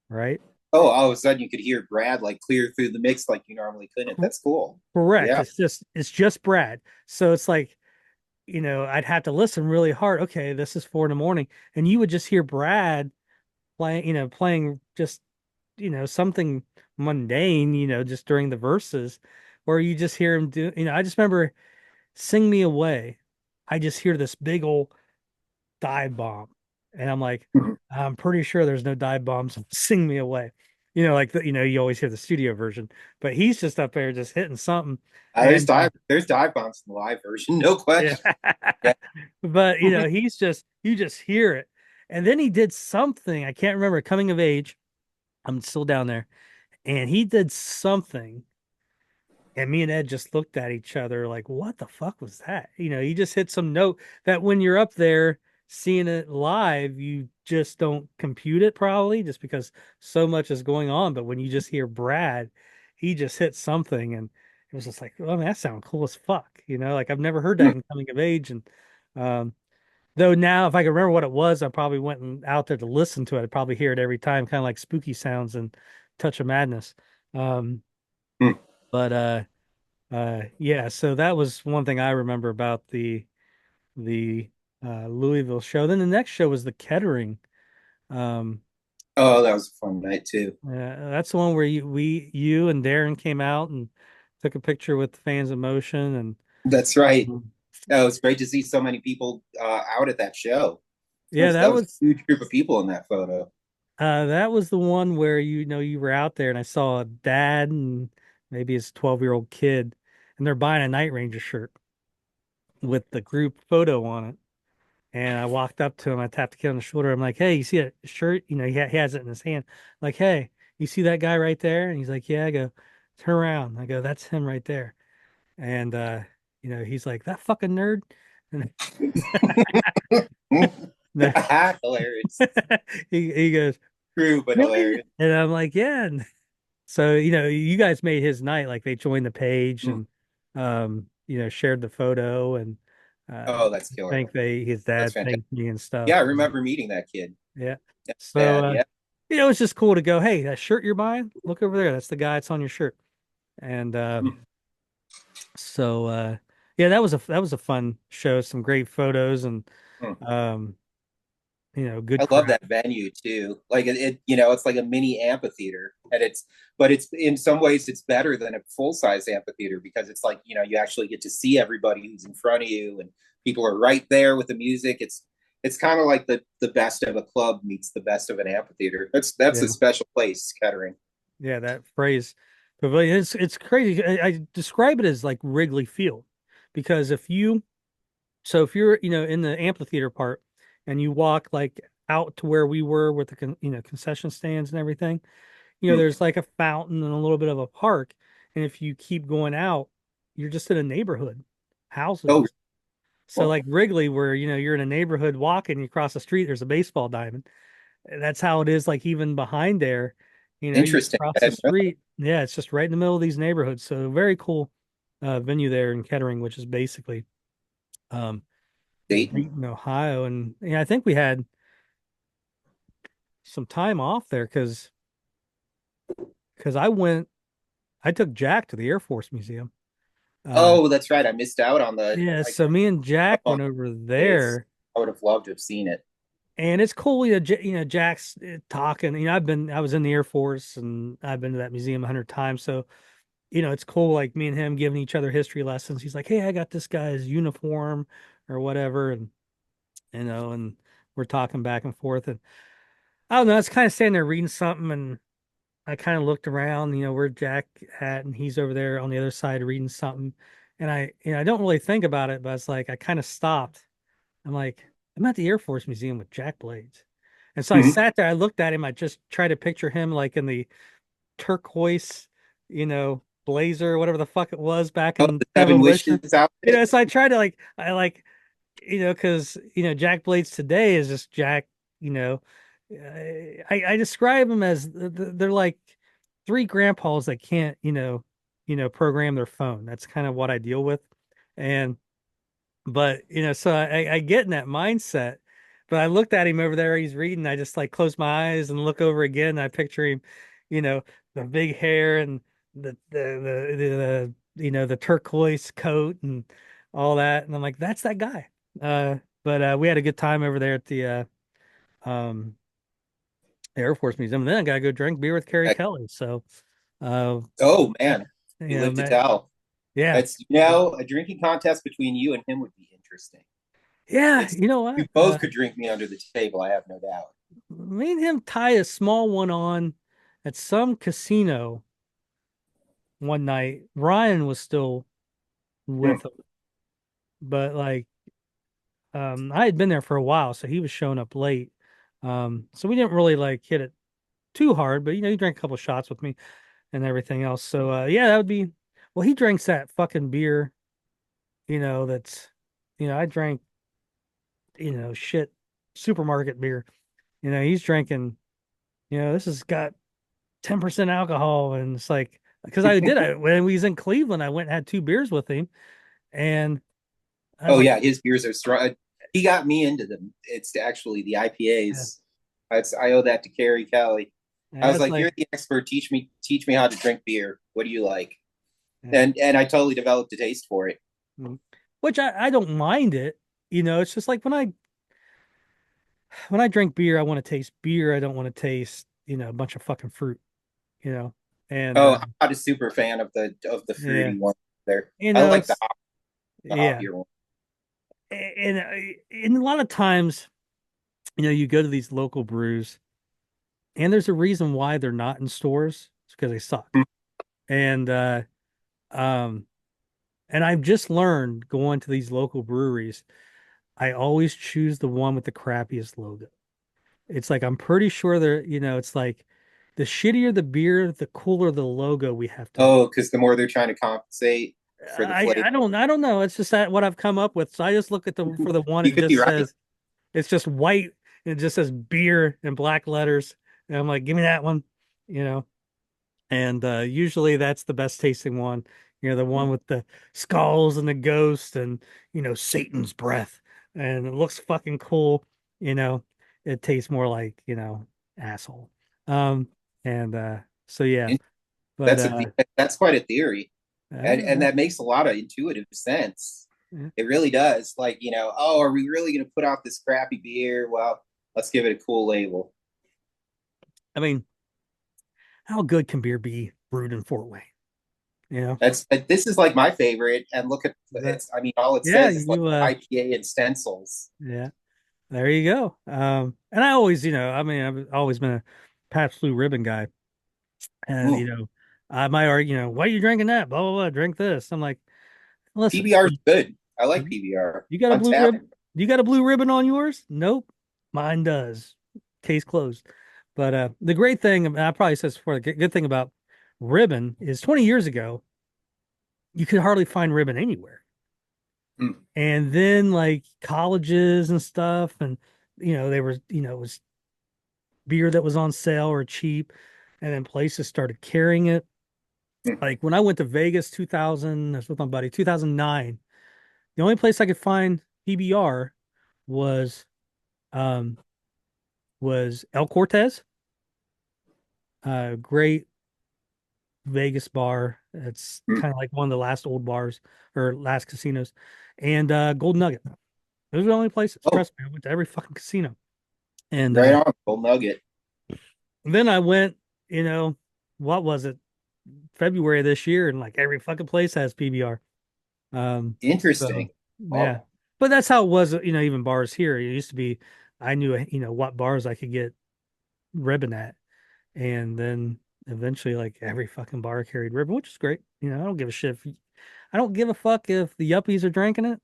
right? oh, all of a sudden you could hear Brad like clear through the mix like you normally couldn't. Cor- That's cool. Correct. Yeah. It's just Brad. So it's like, I'd have to listen really hard. Okay, this is 4 in the morning. And you would just hear Brad playing just, something mundane, just during the verses, or you just hear him do, I just remember Sing Me Away. I just hear this big old dive bomb. And I'm like, I'm pretty sure there's no dive bombs on Sing Me Away. Like you always hear the studio version, but he's just up there just hitting something. There's And dive bombs in the live version, no yeah. question. Yeah. But you just hear it. And then he did something, I can't remember, coming of age. I'm still down there. And he did something, and me and Ed just looked at each other like, what the fuck was that? He just hit some note that when you're up there seeing it live, you just don't compute it, probably just because so much is going on. But when you just hear Brad, he just hit something, and it was just like, oh man, that sounds cool as fuck. Like I've never heard that in coming of age. And um though now if I could remember what it was, I probably went out there to listen to it. I'd probably hear it every time, kind of like spooky sounds and Touch of Madness. Um but yeah, so that was one thing I remember about the Louisville show. Then the next show was the Kettering. Um Oh, that was a fun night too. that's the one where you and Darren came out and took a picture with the Fans of Motion. And That's right. um, Oh, it's great to see so many people out at that show. yeah, That was a huge group of people in that photo. that was the one where you were out there, and I saw a dad and maybe his 12-year-old kid, and they're buying a Night Ranger shirt with the group photo on it. And I walked up to him, I tapped the kid on the shoulder. I'm like, "Hey, you see that shirt? He has it in his hand. Like, hey, you see that guy right there?" And he's like, "Yeah." I go, "Turn around." I go, "That's him right there." And he's like, "That fucking nerd." And Hilarious. he goes, True, but "Really?" hilarious. And I'm like, "Yeah." And so, you guys made his night. Like they joined the page Mm. and shared the photo, and Oh, that's killer. his That's dad fantastic. thanked me and stuff. Yeah, I remember meeting that kid. Yeah. That's So bad. Yeah. it's just cool to go, "Hey, that shirt you're buying, look over there. That's the guy that's on your shirt." And Mm. so yeah, that was a fun show, some great photos, and Mm. um, good I love crowd. that venue too. Like it's like a mini amphitheater, and but it's in some ways it's better than a full size amphitheater because it's like you actually get to see everybody who's in front of you, and people are right there with the music. It's kind of like the best of a club meets the best of an amphitheater. That's a Yeah. special place, Kettering. Yeah, that phrase pavilion, it's crazy. I describe it as like Wrigley Field, because if you're in the amphitheater part and you walk like out to where we were with the concession stands and everything, Mm. there's like a fountain and a little bit of a park. And if you keep going out, you're just in a neighborhood, houses Oh, and stuff. So well, like Wrigley, where you're in a neighborhood walking, you cross the street, there's a baseball diamond. That's how it is, like even behind there, you interesting. cross I the didn't know street. Yeah, it's just right in the middle of these neighborhoods. So very cool venue there in Kettering, which is basically um Dayton. Dayton, Ohio. And yeah, I think we had some time off there because I took Jack to the Air Force Museum. Uh Oh, that's right. I missed out on the. yeah, I so me and up Jack on went over days. there, I would have loved to have seen it. and it's cool. Jack's talking. I was in the Air Force, and I've been to that museum 100 times. So it's cool, like me and him giving each other history lessons. He's like, "Hey, I got this guy's uniform or whatever," and and we're talking back and forth, and I don't know, I was kind of standing there reading something, and I kind of looked around, where Jack at, and he's over there on the other side reading something, and I don't really think about it, but it's like I kind of stopped. I'm like, I'm at the Air Force Museum with Jack Blades. And so I Mhm. sat there, I looked at him, I just tried to picture him like in the turquoise, blazer, whatever the fuck it was back Oh, in the Seven Demolition. Wishes outfit. So I tried to because, Jack Blades today is just Jack, you know, I describe them as they're like three grandpas that can't, program their phone. That's kind of what I deal with. And but so I get in that mindset. But I looked at him over there, he's reading. I just like close my eyes and look over again. And I picture him, you know, the big hair and the turquoise coat and all that. And I'm like, that's that guy. But we had a good time over there at the um Air Force Museum. And then I gotta go drink beer with Carrie Kelly. So uh Oh man, you live to man, tell. yeah. It's a drinking contest between you and him would be interesting. Yeah, It's you know you what? both could drink me under the table. I have no doubt. Me and him tie a small one on at some casino one night. Ryan was still Hmm. with him, but I had been there for a while, so he was showing up late. So we didn't really like hit it too hard, but he drank a couple shots with me and everything else. So yeah, that would be well, he drinks that fucking beer, that's I drank, shit supermarket beer. He's drinking, this has got 10% alcohol. And it's like, because when we was in Cleveland, I went and had two beers with him. And I was Oh like, yeah, his beers are strong. He got me into them. It's actually the yeah, IPAs. I owe that to Carrie Kelly. I yeah, was it's like, like, "You're the expert. Teach me how to drink beer. What do you like?" yeah. And I totally developed a taste for it. Mm. Which I don't mind it. It's just like when I drink beer, I want to taste beer. I don't want to taste, a bunch of fucking fruit, you know. And Oh, I'm not a super fan of the yeah, fruity one there. I like it's the yeah. hoppier one. And a lot of times, you go to these local brews, and there's a reason why they're not in stores. It's because they suck. And um and I've just learned going to these local breweries, I always choose the one with the crappiest logo. It's like I'm pretty sure it's like the shittier the beer, the cooler the logo we have to make. Oh, because the more they're trying to compensate for the I flavor, I don't I don't know. It's just that what I've come up with. So I just look at the one, you it could be just right. says it's just white and it just says beer in black letters. And I'm like, give me that one, you know. And usually that's the best tasting one. The one with the skulls and the ghost and Satan's breath. And it looks fucking cool. You know, it tastes more like, asshole. Um and so yeah. And But that's a that's quite a theory, and uh, that makes a lot of intuitive sense. yeah. It really does. Like, oh, are we really going to put out this crappy beer? Well, let's give it a cool label. I mean, how good can beer be brewed in Fort Wayne? You know? This is like my favorite. And look at That it's. I mean, all it yeah, says is like you IPA and stencils. yeah. There you go. And I always, I mean, I've always been a Pabst Blue Ribbon guy. And, Ooh, I might argue, why are you drinking that? Blah, blah, blah, drink this. I'm like, listen, PBR is good. I like you PBR. you got a blue Untapped. ribbon? You got a blue ribbon on yours? Nope. Mine does. Case closed. But the great thing, and I probably said this before, the good thing about ribbon is 20 years ago, you could hardly find ribbon anywhere. Mm. And then like colleges and stuff, and they were, it was beer that was on sale or cheap, and then places started carrying it. Mm. Like when I went to Vegas 2000, I was with my buddy, 2009, the only place I could find PBR was um El Cortez, great Vegas bar. It's Mm. kind of like one of the last old bars or last casinos, and Gold Nugget. Those are the only places. Oh, Trust me, I went to every fucking casino. And right on, full nugget. then I went, you know, what was it? February of this year, and like every fucking place has PBR. So Interesting. yeah, Oh, but that's how it was. Even bars here. It used to be, I knew what bars I could get ribbon at, and then eventually like every fucking bar carried ribbon, which is great. I don't give a shit. I don't give a fuck if the yuppies are drinking it.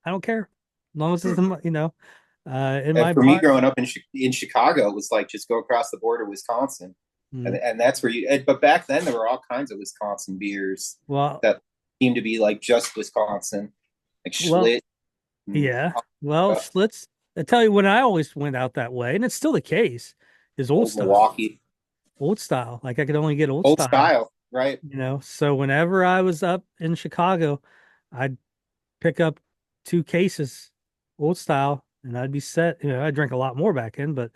I don't care, as long as it's in and my for me bar. growing up in Chicago, it was like just go across the border, Wisconsin, Mm. and that's where you. But back then, there were all kinds of Wisconsin beers Well, that seemed to be like just Wisconsin, like well, Schlitz and yeah. Well, Schlitz. I tell you, when I always went out that way, and it's still the case, is old Old style. Milwaukee, Old style. Like I could only get old old style. style, right? So whenever I was up in Chicago, I'd pick up 2 cases old style and I'd be set. I drank a lot more back then, but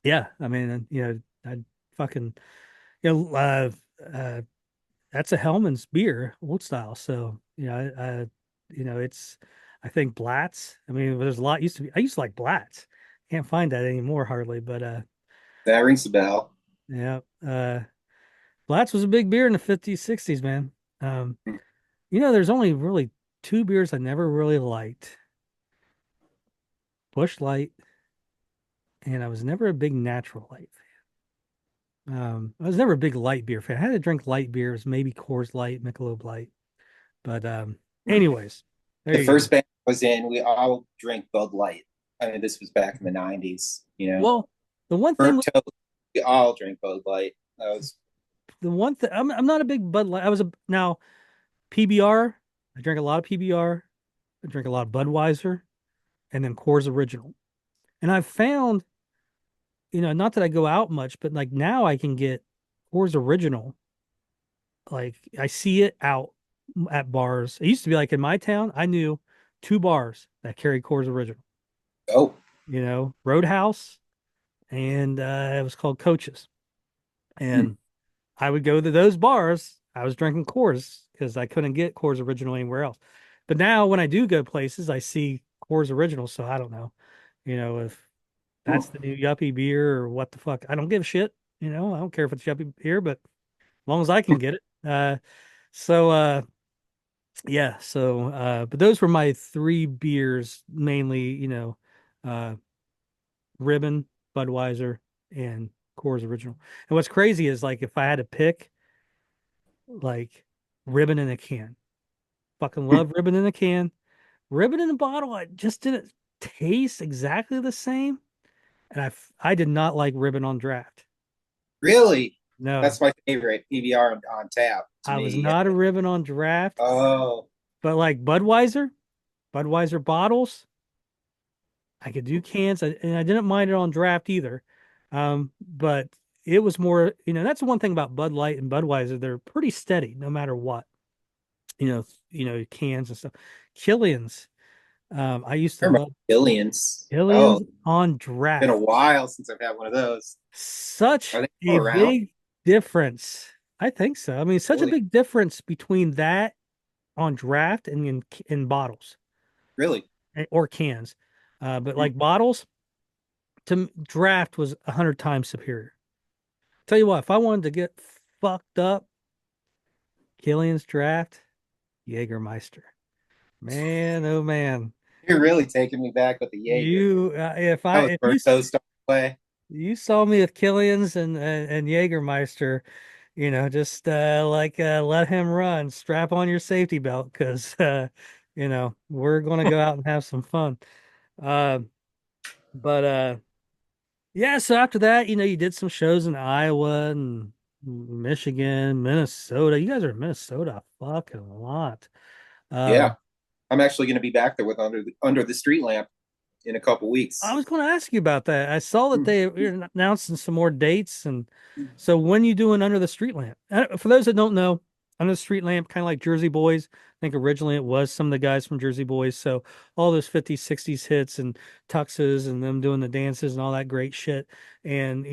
yeah, I mean, I'd fucking, you know, uh, uh, that's a Hellman's beer, old style. So, it's, I think Blatz. I mean, there's a lot used to be. I used to like Blatz. Can't find that anymore hardly, but That rings a bell. yeah, Blatz was a big beer in the 50s, 60s, man. Um, there's only really 2 beers I never really liked. Bush Light, and I was never a big Natural Light fan. I was never a big light beer fan. I had to drink light beers, maybe Coors Light, Michelob Light. But anyways, there The you first go. band I was in, we all drank Bud Light. I mean, this was back in the '90s. Well, the one thing Burnt toast. We all drank Bud Light. That was I'm not a big Bud Light. I was a now PBR. I drank a lot of PBR. I drank a lot of Budweiser, and then Coors Original. And I've found, not that I go out much, but like now I can get Coors Original. Like I see it out at bars. It used to be like in my town, I knew 2 bars that carried Coors Original. oh, Roadhouse, and it was called Coaches. hmm. And I would go to those bars. I was drinking Coors because I couldn't get Coors Original anywhere else. But now when I do go places, I see Coors Original. So I don't know, if that's the new yuppie beer or what the fuck. I don't give a shit. I don't care if it's yuppie beer, but as long as I can get it. So yeah, but those were my 3 beers mainly, uh Ribbon, Budweiser, and Coors Original. And what's crazy is like if I had to pick like Ribbon in a can. Fucking love Ribbon in a can. Ribbon in a bottle, I just didn't taste exactly the same. And I did not like Ribbon on draft. Really? No, That's my favorite PBR on tap to I was me. not a Ribbon on draft, Oh, but like Budweiser bottles, I could do cans, and I didn't mind it on draft either. But it was more, that's the one thing about Bud Light and Budweiser. They're pretty steady no matter what, cans and stuff. Killian's, I used I to remember love Billions. Oh, Killian's it's on been a draft. while since I've had one of those. Are Such they still a around? big difference. I think so. I mean, such a Really? big difference between that on draft and in bottles Really? or cans. But Hmm. like bottles to draft was 100 times superior. Tell you what, if I wanted to get fucked up, Killian's draft, Jägermeister. Man, oh man. You're really taking me back with the Jaeger. That was If burnt toast all the way. you saw me with Killian's and Jägermeister, just let him run. Strap on your safety belt because we're gonna go out and have some fun. Uh, but yeah, so after that, you did some shows in Iowa and Michigan, Minnesota. You guys are in Minnesota a fucking lot. Yeah, Um, I'm actually going to be back there with under the street lamp in a couple I weeks. was going to ask you about that. I saw that Hmm. they were announcing some more dates, and so when you doing Under the Street Lamp? For those that don't know, Under the Street Lamp, kind of like Jersey Boys. I think originally it was some of the guys from Jersey Boys. So all those 50s, 60s hits and tuxes and them doing the dances and all that great shit. And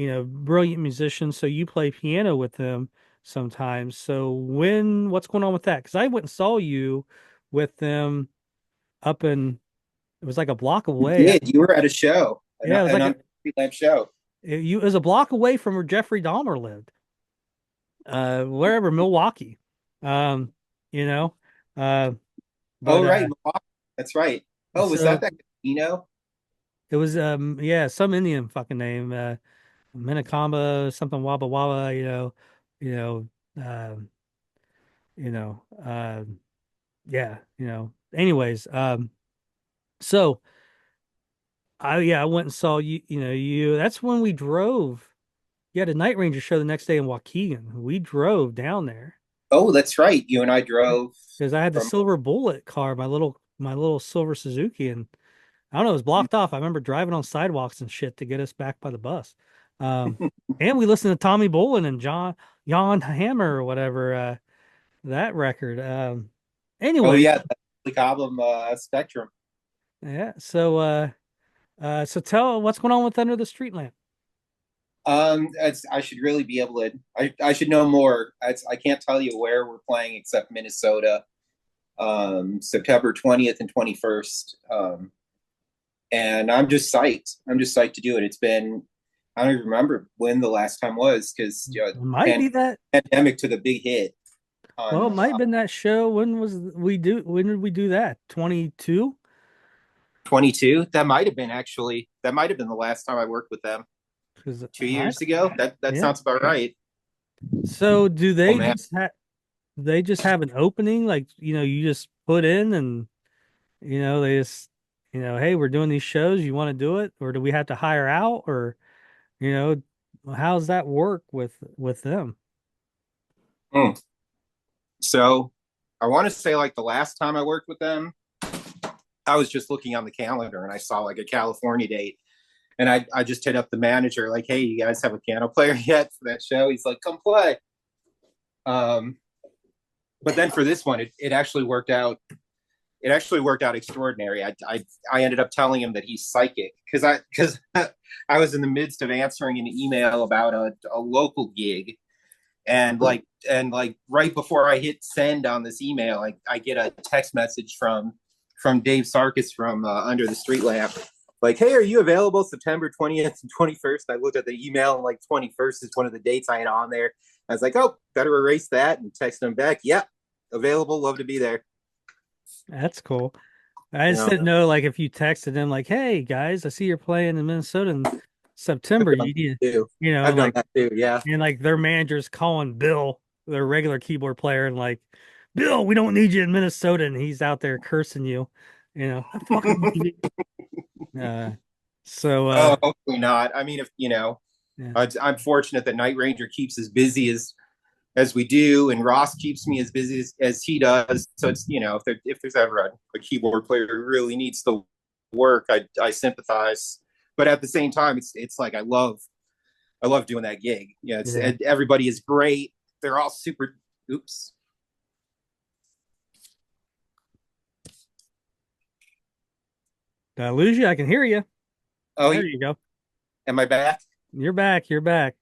brilliant musicians. So you play piano with them sometimes. So what's going on with that? Because I went and saw you with them up in, it was like a block You away. did. You were at a show, Yeah, it was an like under the street lamp show. it was a block away from where Jeffrey Dahmer lived. wherever, Milwaukee. Um, you know, uh, Oh, but right, Milwaukee. That's right. Oh, was that so that casino? it was yeah, some Indian fucking name, Minnetonka, something Waba Waba, you know, um, you know, yeah, Anyways, so I went and saw you. That's when we drove. You had a Night Ranger show the next day in Waukegan. We drove down there Oh, that's right. You and I drove because I had the from. silver bullet car, my little silver Suzuki, and I don't know, it was blocked off. I remember driving on sidewalks and shit to get us back by the bus. Um, and we listened to Tommy Bolin and Jan Hammer or whatever, that record. Oh Anyways, yeah, the album Spectrum. yeah. So tell what's going on with Under the Street Lamp. I should really be able to. I should know more. I can't tell you where we're playing except Minnesota, September 20th and 21st. And I'm just psyched. I'm just psyched to do it. It's been, I don't even remember when the last time was because It might be that. pandemic took a big hit Well, on it might have been that show. When did we do that? 22? 22. That might have been that might have been the last time I worked with them Because 2 years ago. That yeah. sounds about right. So do Oh they man. just have an opening, like, you just put in and they just, hey, we're doing these shows, you want to do it? Or do we have to hire out? Or, you know, how's that work with them? Mm. So I want to say like the last time I worked with them, I was just looking on the calendar and I saw like a California date. And I just hit up the manager, like, hey, you guys have a piano player yet for that show? He's like, come play. Um, but then for this one, it actually worked out. It actually worked out extraordinary. I ended up telling him that he's psychic because I was in the midst of answering an email about a local gig, and like right before I hit send on this email, I get a text message from Dave Sarkis from Under the Street Lamp, like, hey, are you available September 20th and 21st? I looked at the email and like 21st is one of the dates I had on there. I was like, oh, better erase that and text him back. Yep, available, love to be there. That's cool. I You just know, didn't know, like, if you texted them like, hey guys, I see you're playing in Minnesota in I've September. done You need, that too. I've done like, that too. Yeah. and like their manager's calling Bill, their regular keyboard player, and like, Bill, we don't need you in Minnesota, and he's out there cursing you. I fucking uh so Oh, hopefully not. I mean, if yeah. I'm fortunate that Night Ranger keeps as busy as we do, and Ross keeps me as busy as he does. So it's if there's ever a keyboard player who really needs to work, I sympathize. But at the same time, it's like I love doing that gig. It's Yeah. everybody is great. They're all super. Oops. Did I lose you? I can hear you. Oh, There you go. am I back? You're back. You're back.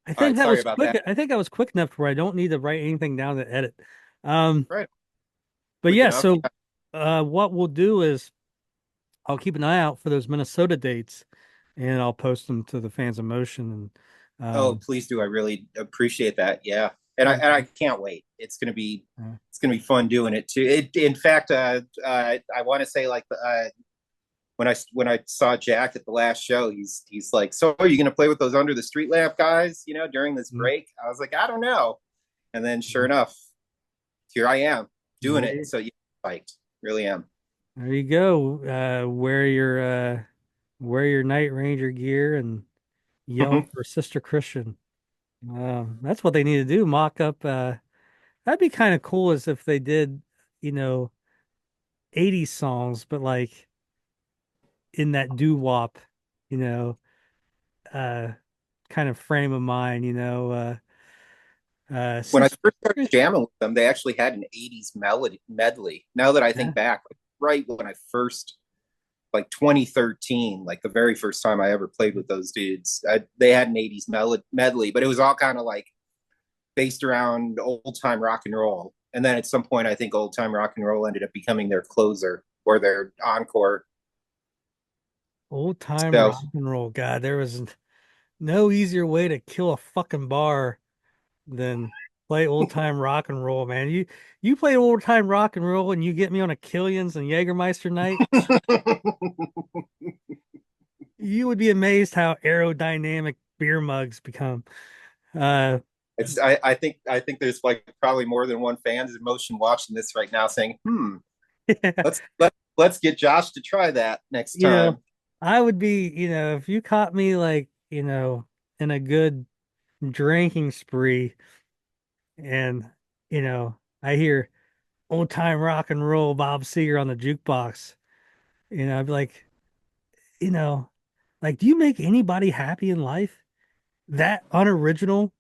I All think right. that Sorry was about quick. that. I think I was quick enough where I don't need to write anything down to edit. Um, All right. but Quick yeah, enough. so Yeah. what we'll do is I'll keep an eye out for those Minnesota dates and I'll post them to the fans of motion and Oh, please do. I really appreciate that. Yeah. And I can't wait. uh, It's gonna be fun doing it too. In fact, I want to say like when I saw Jack at the last show, he's like, so are you gonna play with those Under the Street Lamp guys? During this mm, break, I was like, I don't know. And then sure mm, enough, here I am doing it. there So yeah, like really am. there you go. Wear your Night Ranger gear and yell for Sister Christian. That's what they need to do. Mock up. That'd be kind of cool as if they did, you know, 80s songs, but like in that doo-wop, you know, uh, kind of frame of mind, When I Sister first started Christian. jamming with them, they actually had an '80s melody medley. Now that I Yeah. think back, like, right when I first, like 2013, like the very first time I ever played with those dudes, they had an '80s medley, but it was all kind of like based around old time rock and roll. And then at some point, I think old time rock and roll ended up becoming their closer or their encore. Old time So rock and roll. God, there was no easier way to kill a fucking bar than play old time rock and roll, man. You play old time rock and roll and you get me on a Killians and Jägermeister night, you would be amazed how aerodynamic beer mugs become. Uh It's I think there's like probably more than one fan's emotion watching this right now saying, let's get Josh to try that next you know, time. I would be, if you caught me like, in a good drinking spree and, I hear old time rock and roll Bob Seger on the jukebox, I'd be like, you know, like, do you make anybody happy in life? That unoriginal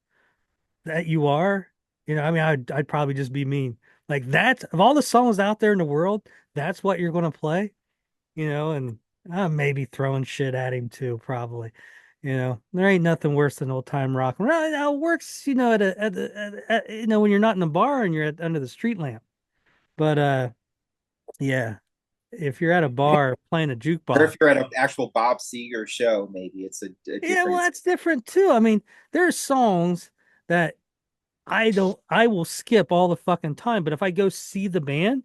that you are? I mean, I'd probably just be mean. Like that, of all the songs out there in the world, that's what you're gonna play, and maybe throwing shit at him too, probably. There ain't nothing worse than old time rock. Well, it works, when you're not in the bar and you're under the street lamp. But yeah, if you're at a bar playing a Or jukebox, if you're at an actual Bob Seger show, maybe it's a yeah, well, different. that's different too. I mean, there are songs that I will skip all the fucking time, but if I go see the band,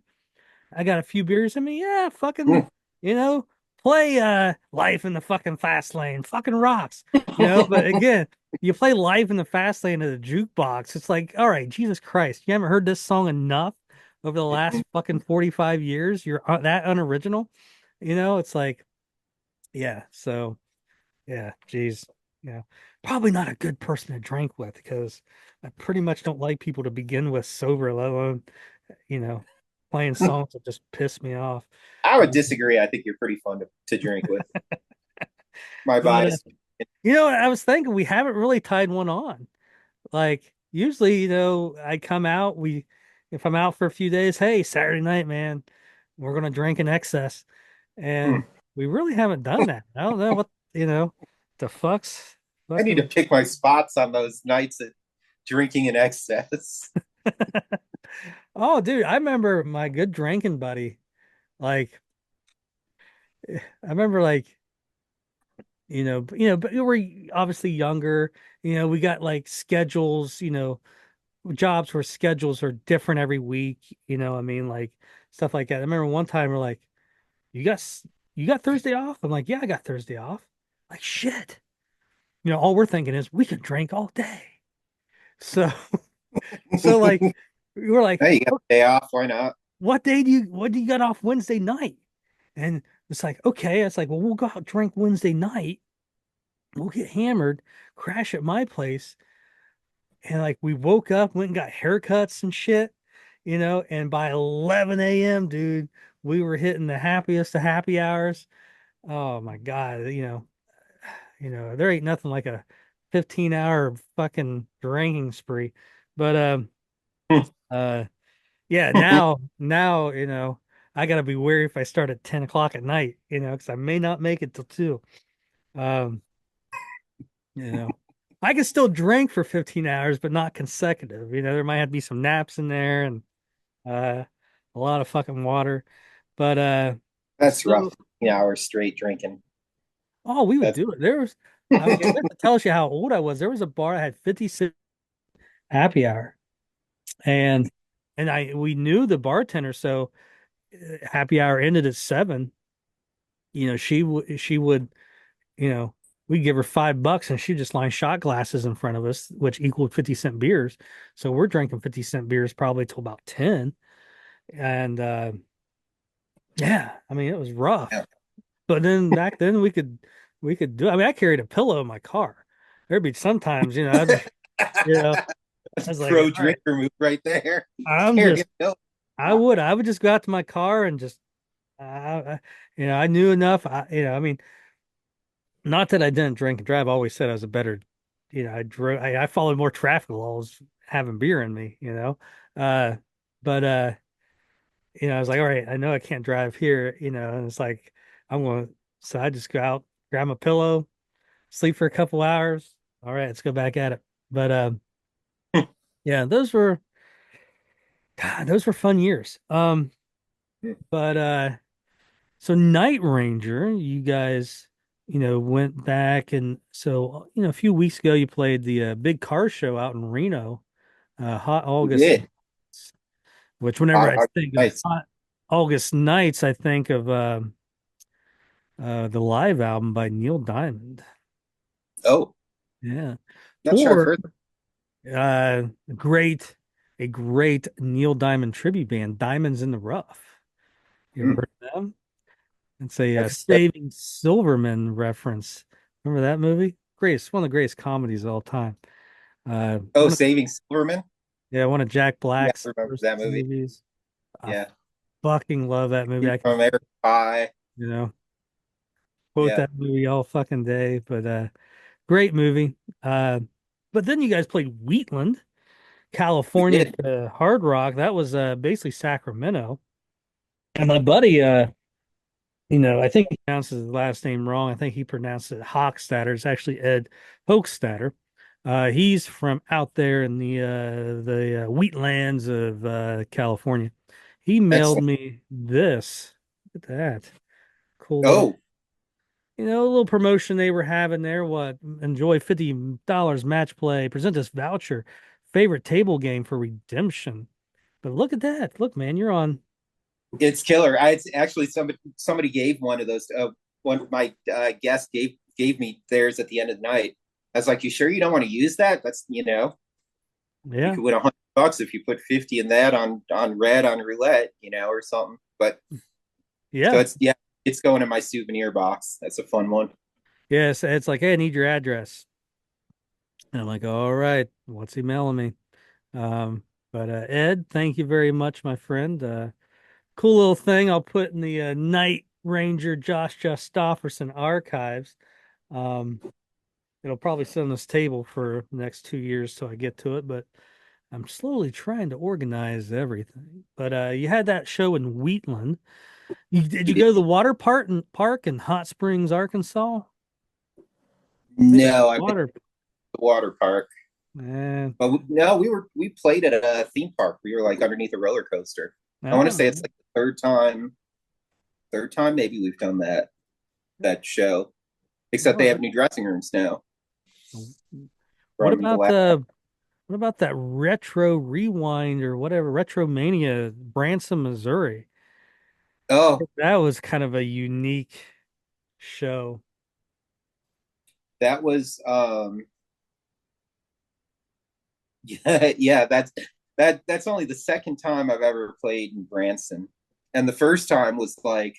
I got a few beers in me, yeah, fucking, you know, play Life in the fucking Fast Lane, fucking rocks, but again, you play Life in the Fast Lane at a jukebox, it's like, all right, Jesus Christ, you haven't heard this song enough over the last fucking 45 years, you're that unoriginal, it's like, yeah, so yeah, geez. Yeah. Probably not a good person to drink with because I pretty much don't like people to begin with sober, let alone, you know, playing songs that just piss me off. I would Um, disagree. I think you're pretty fun to drink with. My but bias. I was thinking we haven't really tied one on. Like usually, I come out, if I'm out for a few days, hey, Saturday night, man, we're gonna drink in excess. And we really haven't done that. I don't know what, the fuck's I need to fucking pick my spots on those nights at drinking in excess. Oh, dude, I remember my good drinking buddy. Like, I remember but we were obviously younger. We got like schedules, jobs where schedules are different every week, I mean, like stuff like that. I remember one time we're like, you got you got Thursday off? I'm like, yeah, I got Thursday off. Like shit. All we're thinking is we could drink all day. So so like we were like, Hey, you got a day off? Why not? what do you got off Wednesday night? And it's like, okay. It's like, well, we'll go out drink Wednesday night. We'll get hammered, crash at my place. And like we woke up, went and got haircuts and shit, and by 11 a.m., dude, we were hitting the happiest of happy hours. Oh my God, there ain't nothing like a 15-hour fucking drinking spree. But uh yeah, now, I gotta be wary if I start at 10 o'clock at night, because I may not make it till 2. Um, you know, I can still drink for 15 hours, but not consecutive. There might have to be some naps in there and uh a lot of fucking water. But That's rough. so Hours straight drinking. oh, we would That's do it. I mean, that tells you how old I was. There was a bar that had 56 happy hour, and we knew the bartender, so happy hour ended at 7. She would, you know, we'd give her $5 and she'd just line shot glasses in front of us, which equaled 50-cent beers. So we're drinking 50-cent beers probably till about 10. And yeah, I mean it was rough. But then back then we could do, I mean, I carried a pillow in my car. There'd be sometimes, you know, I was like, pro all right, drinker move right there. I'm Carry a just pill. I would just go out to my car and just I knew enough. I mean, not that I didn't drink and drive. I always said I was a better, I drove, I followed more traffic laws having beer in me, uh, but, I was like, all right, I know I can't drive here, and it's like, so I just go out, grab my pillow, sleep for a couple hours. All right, let's go back at it. But, yeah, those were fun years. But, so Night Ranger, you guys, went back and so, a few weeks ago you played the big car show out in Reno. Hot We August, did. which whenever Hot I August think of Nights. Hot August Nights, I think of the live album by Neil Diamond. Oh, Yeah. not sure I've Or heard. uh great a great Neil Diamond tribute band, Diamonds in the Rough. You ever Hmm. heard of them? It's a I've Saving Silverman reference. Remember that movie? Greatest, one of the greatest comedies of all time. Oh, One of Saving Silverman. one of Jack Yeah, I Black's remember first that movie. movies. I Yeah, fucking love that movie. you're I can, from Eric Pie. you know, quote Yeah, that movie all fucking day. But great movie. Uh, but then you guys played Wheatland, we California did. to Hard Rock. That was basically Sacramento. And my buddy, I think he pronounces his last name wrong. I think he pronounced it Hochstatter. It's actually Ed Hochstatter. He's from out there in the wheatlands of California. He mailed Excellent. me this. Look at that. Cool little, Oh, a little promotion they were having there. What? Enjoy $50 match play. Present this voucher. Favorite table game for redemption. But look at that. Look, man, you're on. it's killer. I it's actually somebody gave one of those. One of my guests gave me theirs at the end of the night. I was like, "You sure you don't want to use that? That's you Yeah. could win $100 if you put 50 in that on red on roulette, or something." But so Yeah. it's going in my souvenir box. That's a fun one. Yes. It's like, hey, I need your address. And I'm like, all right, what's he mailing me? But Ed, thank you very much, my friend. Cool little thing I'll put in the Night Ranger Josh Justofferson archives. Um, it'll probably sit on this table for the next 2 years till I get to it, but I'm slowly trying to organize everything. But you had that show in Wheatland. Did We you did. go to the park in Hot Springs, Arkansas? I think No, I've been to water. the water park, Eh, but no, we played at a theme park. We were like underneath a roller coaster. I want to say it's oh, like the third time maybe we've done that show. Except they no. have new dressing rooms now What from the about last. the what about that retro rewind or whatever, Retro Mania, Branson, Missouri? Oh, That was kind of a unique show. that was yeah, that's only the second time I've ever played in Branson. And the first time was like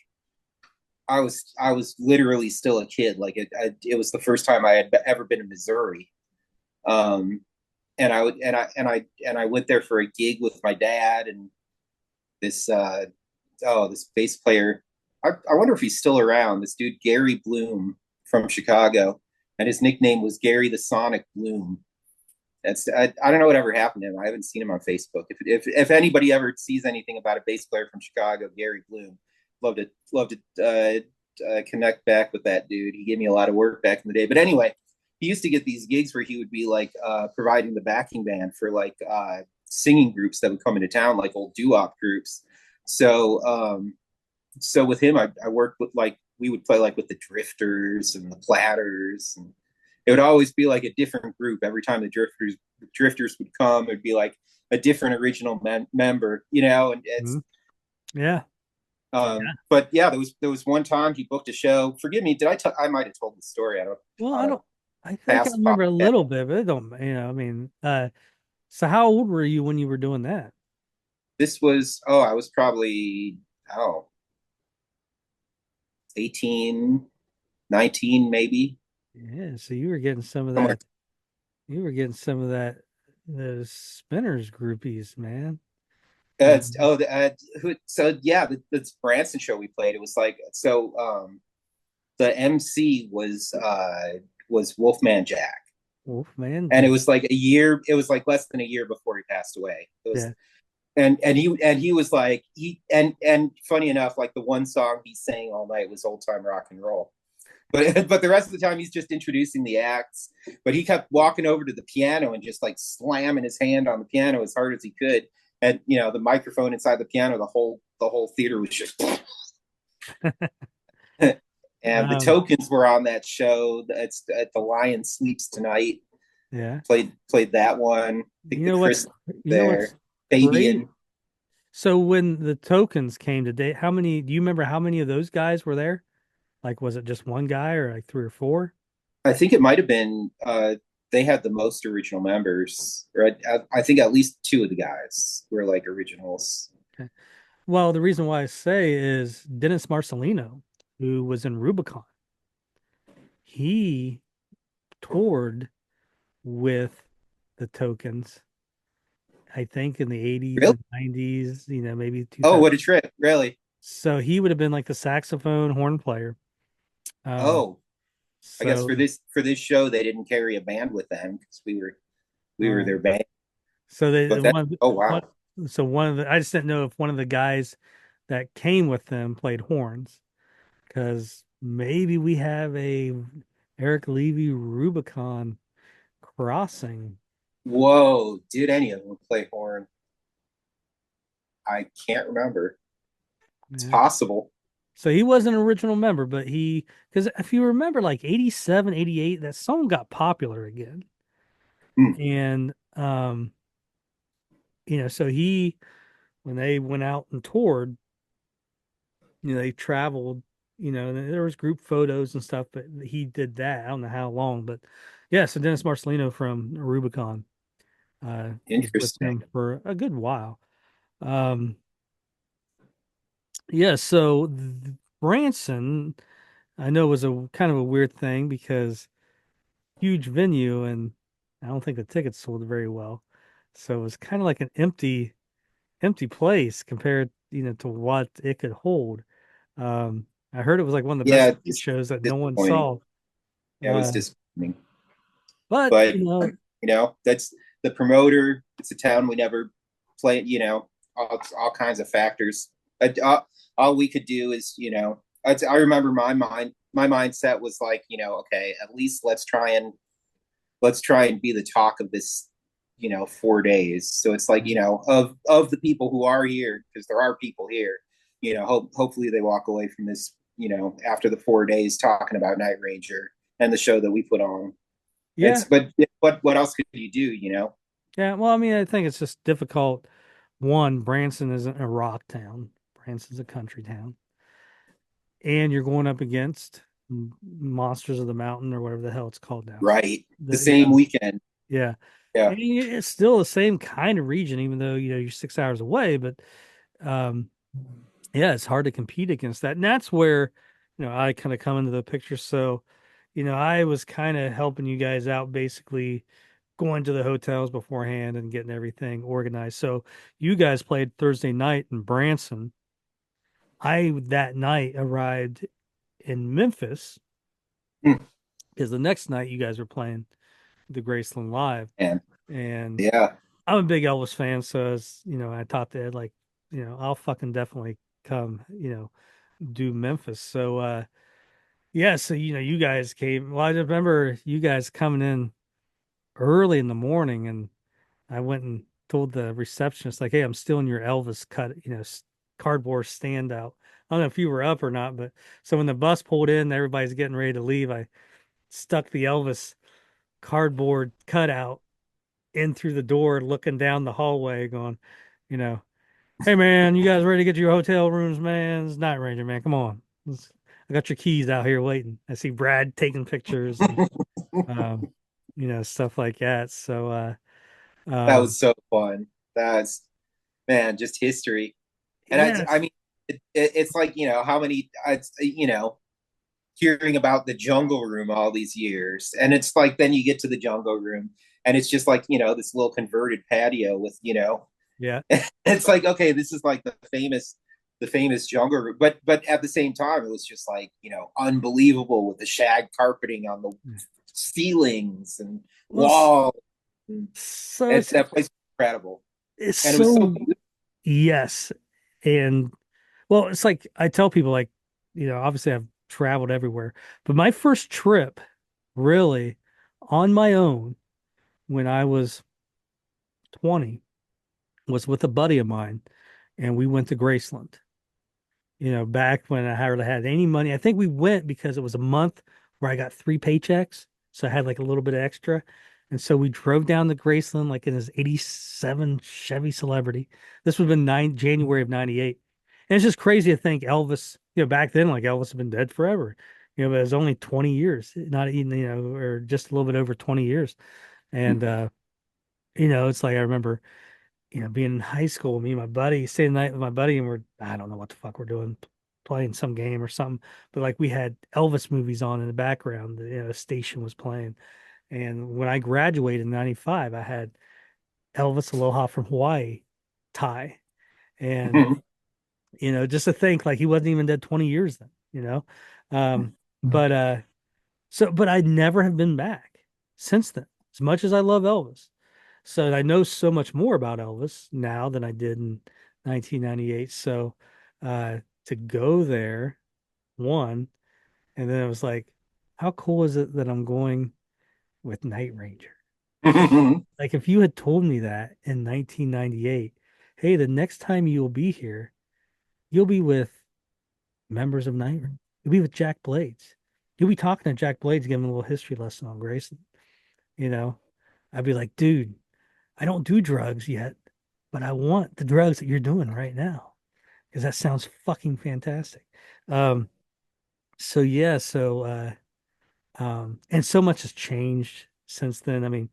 I was literally still a kid. Like it was the first time I had ever been in Missouri. Um and I would and I went there for a gig with my dad and this this bass player. I wonder if he's still around. This dude Gary Bloom from Chicago, and his nickname was Gary the Sonic Bloom. I don't know whatever happened to him. I haven't seen him on Facebook. If anybody ever sees anything about a bass player from Chicago, Gary Bloom, love to connect back with that dude. He gave me a lot of work back in the day. But anyway, he used to get these gigs where he would be like providing the backing band for like singing groups that would come into town, like old doo-wop groups. So so with him, I worked with like we would play like with the Drifters and the Platters, and it would always be like a different group every time the Drifters would come. It'd be like a different original member, and it's Mhm. Yeah. but yeah, there was one time he booked a show. Forgive me, I might have told the story. I don't Well, on I a don't. I think I past remember a podcast. little bit, but it don't. I mean, so how old were you when you were doing that? This was I was probably oh 18, 19 maybe Yeah. So you were getting some of somewhere. that. You were getting some of that. Those spinners groupies, man. It's so yeah, the Branson show we played. It was like the MC was Wolfman Jack, Wolfman and it Jack. was like a year. It was like less than a year before he passed away. It was Yeah. and he was like and funny enough, like the one song he sang all night was old time rock and roll. But the rest of the time he's just introducing the acts. But he kept walking over to the piano and just like slamming his hand on the piano as hard as he could. And the microphone inside the piano, the whole theater was just. And the Um, Tokens were on that show. It's at the Lion Sleeps Tonight. Yeah. Played that one. I think You the know what's Chris you know what's there, great? Fabian. So when the tokens came today, how many do you remember how many of those guys were there? Like was it just one guy or like three or four? I think it might have been they had the most original members, or I think at least two of the guys were like originals. Okay. Well, the reason why I say is Dennis Marcelino, who was in Rubicon, he toured with the tokens, I think in the 80s Really? and 90s, maybe Oh, 2000. what a trip! Really? So he would have been like the saxophone horn player. Um, Oh, I guess so for this show they didn't carry a band with them because we were uh, their band. so they But that one oh one wow, so one of the I just didn't know if one of the guys that came with them played horns because maybe we have a Eric Levy Rubicon crossing. whoa! Did any of them play horn? I can't remember. It's Yeah. possible. So he wasn't an original member, but because if you remember, like 87, 88, that song got popular again. Hmm. And, so when they went out and toured, they traveled, and there was group photos and stuff, but he did that. I don't know how long, but yeah. So Dennis Marcelino from Rubicon, was with Interesting. him for a good while. Um, yeah. So Branson, I know was a kind of a weird thing because huge venue and I don't think the tickets sold very well. So it was kind of like an empty place compared, to what it could hold. I heard it was like one of the best Yeah, street shows that no one disappointing. saw. Yeah, it was Uh, disappointing. but But that's the promoter. It's a town we never play. All kinds of factors. All we could do is, I remember my mindset was like, okay, at least let's try and be the talk of this, 4 days. So it's like, of the people who are here, because there are people here, hopefully they walk away from this, after the 4 days talking about Night Ranger and the show that we put on. yeah, It's but what else could you do? yeah. Well, I mean, I think it's just difficult. One, Branson isn't a rock town. Branson's a country town, and you're going up against Monsters of the Mountain or whatever the hell it's called now. Right. The The, same weekend. yeah. Yeah. And it's still the same kind of region, even though, you're 6 hours away. But um, yeah, it's hard to compete against that. And that's where, I kind of come into the picture. So, I was kind of helping you guys out, basically going to the hotels beforehand and getting everything organized. So you guys played Thursday night in Branson. I that night arrived in Memphis Hmm. because the next night you guys were playing the Graceland Live. And And yeah, I'm a big Elvis fan, so as I talked to Ed, like, I'll fucking definitely come, do Memphis. So yeah, so you guys came. Well, I remember you guys coming in early in the morning, and I went and told the receptionist, like, hey, I'm still in your Elvis cut, cardboard standout. I don't know if you were up or not, but so when the bus pulled in, everybody's getting ready to leave. I stuck the Elvis cardboard cutout in through the door, looking down the hallway, going, you know, hey man, you guys ready to get to your hotel rooms, man? It's Night Ranger, man. Come on. I got your keys out here waiting. I see Brad taking pictures and um, stuff like that. So that was um so fun. That's man, just history. And I yes. mean, it's like how many it's hearing about the Jungle Room all these years, and it's like then you get to the Jungle Room, and it's just like this little converted patio with Yeah. it's like okay, this is like the famous Jungle Room, but at the same time, it was just like unbelievable with the shag carpeting on the ceilings and Well, walls. And so that place was incredible, it's and it was so so yes. And well, it's like I tell people like, obviously I've traveled everywhere, but my first trip really on my own when I was 20 was with a buddy of mine and we went to Graceland. Back when I hardly had any money. I think we went because it was a month where I got three paychecks. So I had like a little bit of extra. And so we drove down to Graceland like in his 87 Chevy Celebrity. This would have been January of 98. And it's just crazy to think Elvis, back then, like Elvis had been dead forever. But it was only 20 years, not even, or just a little bit over 20 years. And it's like I remember, being in high school, me and my buddy, staying the night with my buddy, and I don't know what the fuck we're doing, playing some game or something. But like we had Elvis movies on in the background, the station was playing. And when I graduated in 95, I had Elvis Aloha from Hawaii tie. And, just to think like he wasn't even dead 20 years then. Um, but but I never have been back since then, as much as I love Elvis. So I know so much more about Elvis now than I did in 1998. So to go there, one, and then it was like, how cool is it that I'm going with Night Ranger? Like if you had told me that in 1998, hey, the next time you'll be here, you'll be with members of Night Ranger. You'll be with Jack Blades. You'll be talking to Jack Blades, giving him a little history lesson on Grayson. You know, I'd be like, dude, I don't do drugs yet, but I want the drugs that you're doing right now because that sounds fucking fantastic. Um, so yeah, and so much has changed since then. I mean,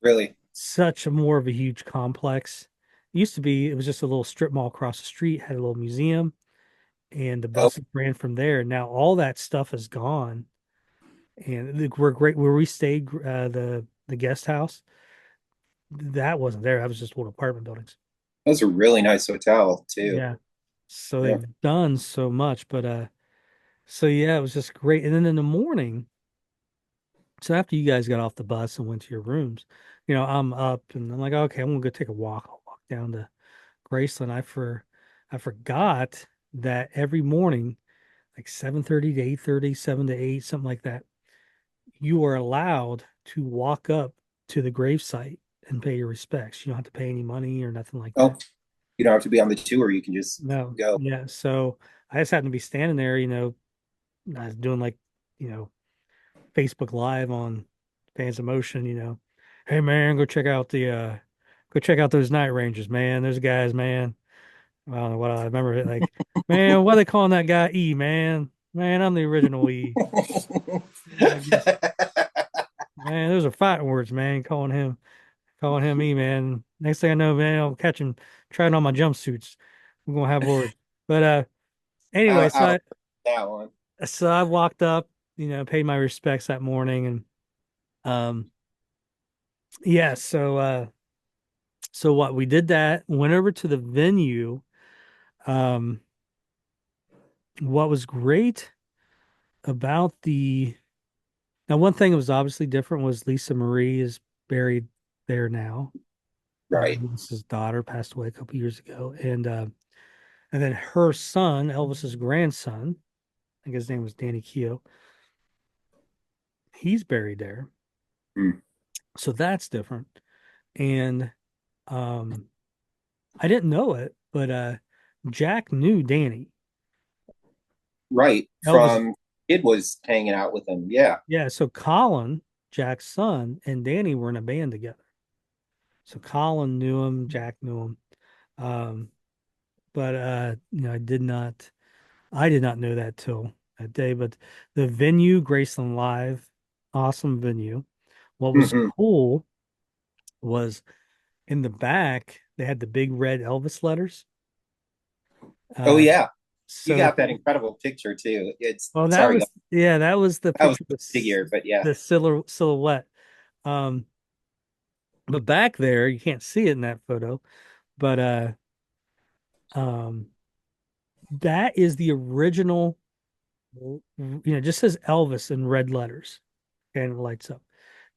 Really? such a more of a huge complex. It used to be, it was just a little strip mall across the street, had a little museum, and the Oh, buses ran from there. Now all that stuff is gone, and we're great where we stayed. The guest house that wasn't there. That was just old apartment buildings. that was a really nice hotel too. Yeah. So Yeah. they've done so much, but so yeah, it was just great. And then in the morning, so after you guys got off the bus and went to your rooms, I'm up and I'm like, okay, I'm gonna go take a walk. I'll walk down to Graceland. I forgot that every morning, like 7:30 to 8:30, 7 to 8, something like that, you are allowed to walk up to the gravesite and pay your respects. You don't have to pay any money or nothing like Oh, that. you don't have to be on the tour. You can just No, go. yeah. So I just happened to be standing there, I was doing like, you know, Facebook Live on Fans of Motion, Hey man, go check out those Night Rangers, man. Those guys, man. I don't know what I remember it like, man, why they calling that guy E, man? Man, I'm the original E. I guess, man, those are fighting words, man, calling him E, man. Next thing I know, man, I'll catch him trying on my jumpsuits. We're gonna have words. But anyway, I'll that one. so I walked up, paid my respects that morning and um yeah, so what we did that, went over to the venue. Um what was great about the now one thing that was obviously different was Lisa Marie is buried there now. Right. Elvis's daughter passed away a couple years ago, and then her son, Elvis's grandson, I think his name was Danny Keough, he's buried there. Mm. So that's different. And um I didn't know it, but Jack knew Danny. Right. Elvis, From kid was hanging out with him. Yeah. yeah, so Colin, Jack's son, and Danny were in a band together. So Colin knew him, Jack knew him. Um, but I did not know that till that day. But the venue, Graceland Live, awesome venue. What was Hmm. cool was in the back, they had the big red Elvis letters. Oh Uh, yeah. You so if got that incredible picture too. It's well, sorry, guys. that was the That was picture the of figure, but yeah. the silhouette. Um, but back there, you can't see it in that photo, but um, that is the original. Just says Elvis in red letters, and it lights up.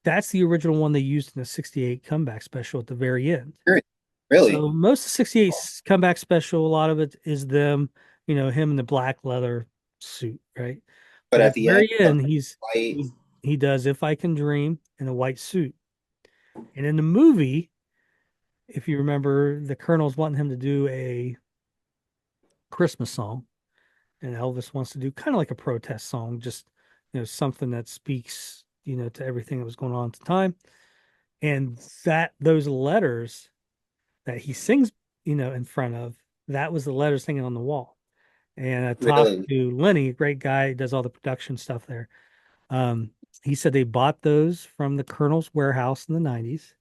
That's the original one they used in the '68 comeback special at the very end. Really? Really? So most of '68's comeback special, a lot of it is them, him in the black leather suit, right? But But at at the the end, very something end, light. he does "If I Can Dream" in a white suit. And in the movie, if you remember, the Colonel's wanting him to do a Christmas song, and Elvis wants to do kind of like a protest song, just something that speaks, to everything that was going on at the time. And that those letters that he sings, in front of, that was the letters hanging on the wall. And I talked Really? to Lenny, great guy, does all the production stuff there. Um, he said they bought those from the Colonel's warehouse in the 90s,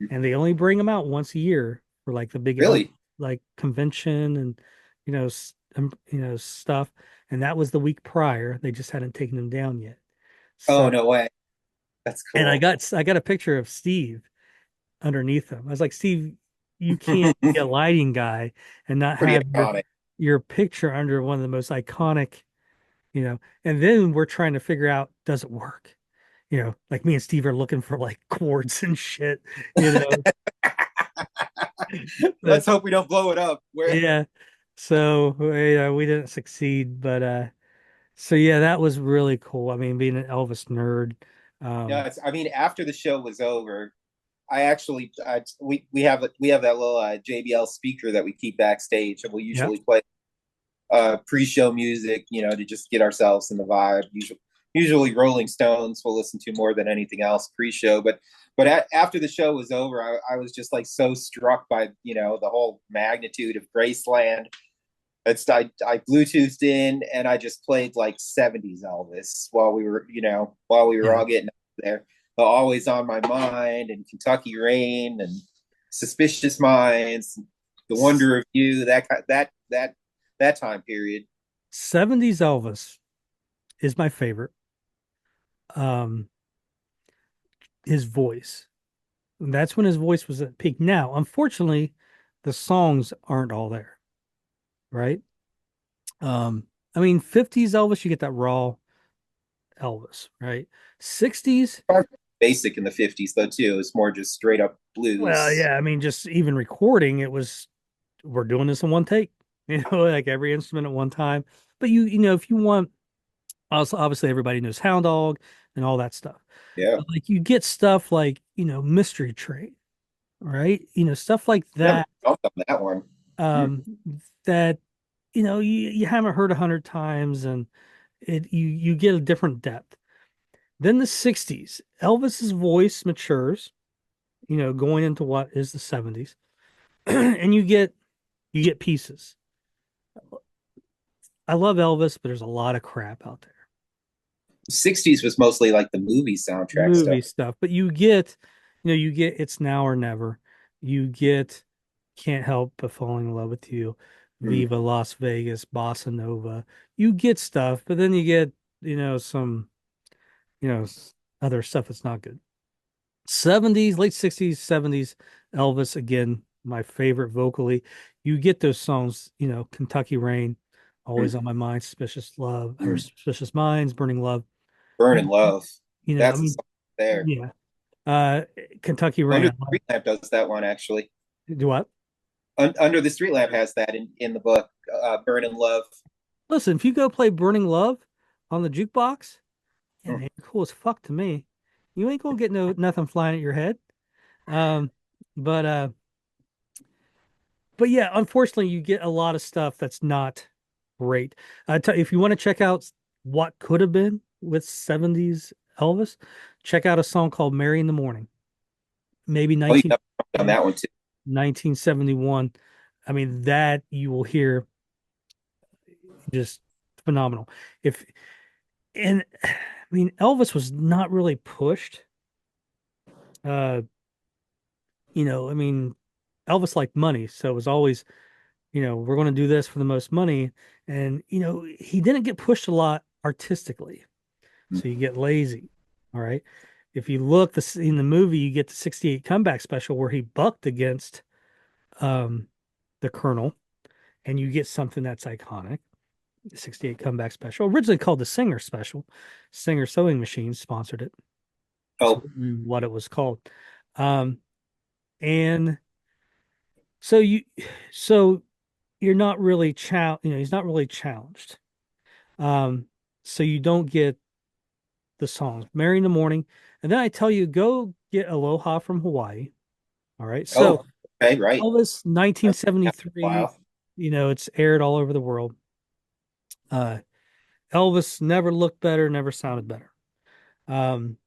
and they only bring them out once a year for like the big L Really? like convention and stuff. And that was the week prior. They just hadn't taken them down yet. Oh, So, no way. That's and I cool. got I got a picture of Steve underneath them. I was like, Steve, you can't be a lighting guy and not Pretty have iconic. your picture under one of the most iconic, you know. And then we're trying to figure out, does it work? Like me and Steve are looking for like cords and shit, you know. But Let's hope we don't blow it up. Where? yeah, so we didn't succeed, but so yeah, that was really cool. I mean, being an Elvis nerd. No, Um, I mean, after the show was over, we have that little JBL speaker that we keep backstage, and we yeah. usually play pre-show music, to just get ourselves in the vibe. Usually Rolling Stones we'll listen to more than anything else pre-show. But after the show was over, I was just like so struck by the whole magnitude of Graceland. I Bluetoothed in and I just played like 70s Elvis while we were Yeah. all getting up there. Always on My Mind and Kentucky Rain and Suspicious Minds, The Wonder of You, that time period. 70s Elvis is my favorite. Um, his voice. That's when his voice was at peak. Now, unfortunately, the songs aren't all there, right? Um, I mean, 50s Elvis, you get that raw Elvis, right? 60s, Basic in the 50s though too. It's more just straight up well, blues. yeah, I mean, just even recording, we're doing this in one take, like every instrument at one time. But if you want, also, obviously, everybody knows Hound Dog and all that stuff. Yeah. But like you get stuff like, Mystery Train, right? Stuff like Never that, jumped on that one. Hmm. um, that, you haven't heard 100 times, and you get a different depth. Then the 60s, Elvis's voice matures, going into what is the 70s, and you get pieces. I love Elvis, but there's a lot of crap out there. 60s was mostly like the movie soundtrack stuff. Movie stuff, but you get It's Now or Never. You get Can't Help But Falling in Love with You, Hmm. Viva Las Vegas, Bossa Nova. You get stuff, but then you get, some, you know, other stuff that's not good. 70s, late 60s, 70s, Elvis again, my favorite vocally. You get those songs, Kentucky Rain, Always on My Mind, Suspicious Love, or Suspicious Minds, Burning Love. Burning Love. I That's a mean, song there. yeah. Uh, Kentucky Rain, Under I the love. Street Lamp does that one actually. Do what? Under the Street Lamp has that in the book. Burning Love. Listen, if you go play Burning Love on the jukebox, yeah, Hmm. man, you're cool as fuck to me. You ain't gonna get nothing flying at your head. Um, but uh, but yeah, unfortunately, you get a lot of stuff that's not great. If you want to check out what could have been with 70s Elvis, check out a song called Mary in the Morning. Maybe Oh, you have on 1970, that one too. 1971. I mean, that you will hear just phenomenal. If and I mean, Elvis was not really pushed. Uh, I mean, Elvis liked money, so it was always, we're going to do this for the most money. And, he didn't get pushed a lot artistically. So you get lazy. All right. If you look in the movie, you get the 68 comeback special where he bucked against um, the Colonel, and you get something that's iconic. The 68 comeback special, originally called the Singer special. Singer Sewing Machine sponsored it. That's Oh, what it was called. Um, and so so you're not really he's not really challenged. Um, so you don't get the songs. Mary in the Morning. And then I tell you, go get Aloha from Hawaii. All right. So oh, okay, right. Elvis, That's been a 1973, while. it's aired all over the world. Uh, Elvis never looked better, never sounded better. Um,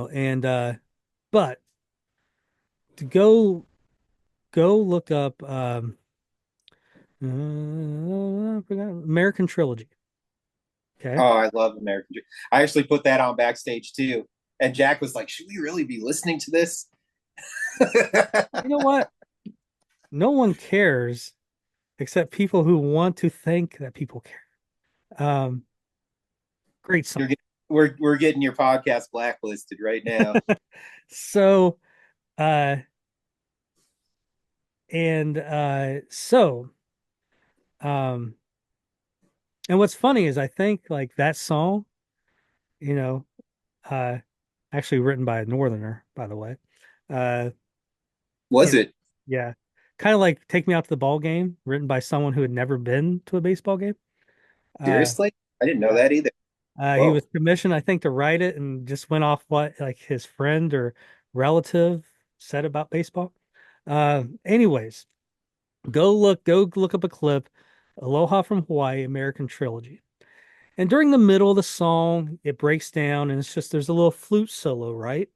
and But to go look up I forgot American Trilogy. Okay. Oh, I love American Dream. I actually put that on backstage too. And Jack was like, "Should we really be listening to this?" You know what? No one cares except people who want to think that people care. Um, great You're song. getting, we're getting your podcast blacklisted right now. So, uh, and um, and what's funny is I think like that song, you know, uh, actually written by a Northerner, by the way. Uh, Was you know, it yeah, kind of like "Take Me Out to the Ball Game," written by someone who had never been to a baseball game. Uh, seriously? I didn't know yeah, that either. he Whoa. was commissioned, I think, to write it, and just went off what like his friend or relative said about baseball. Anyways, go look up a clip, "Aloha from Hawaii," American Trilogy. And during the middle of the song, it breaks down and it's just there's a little flute solo, right?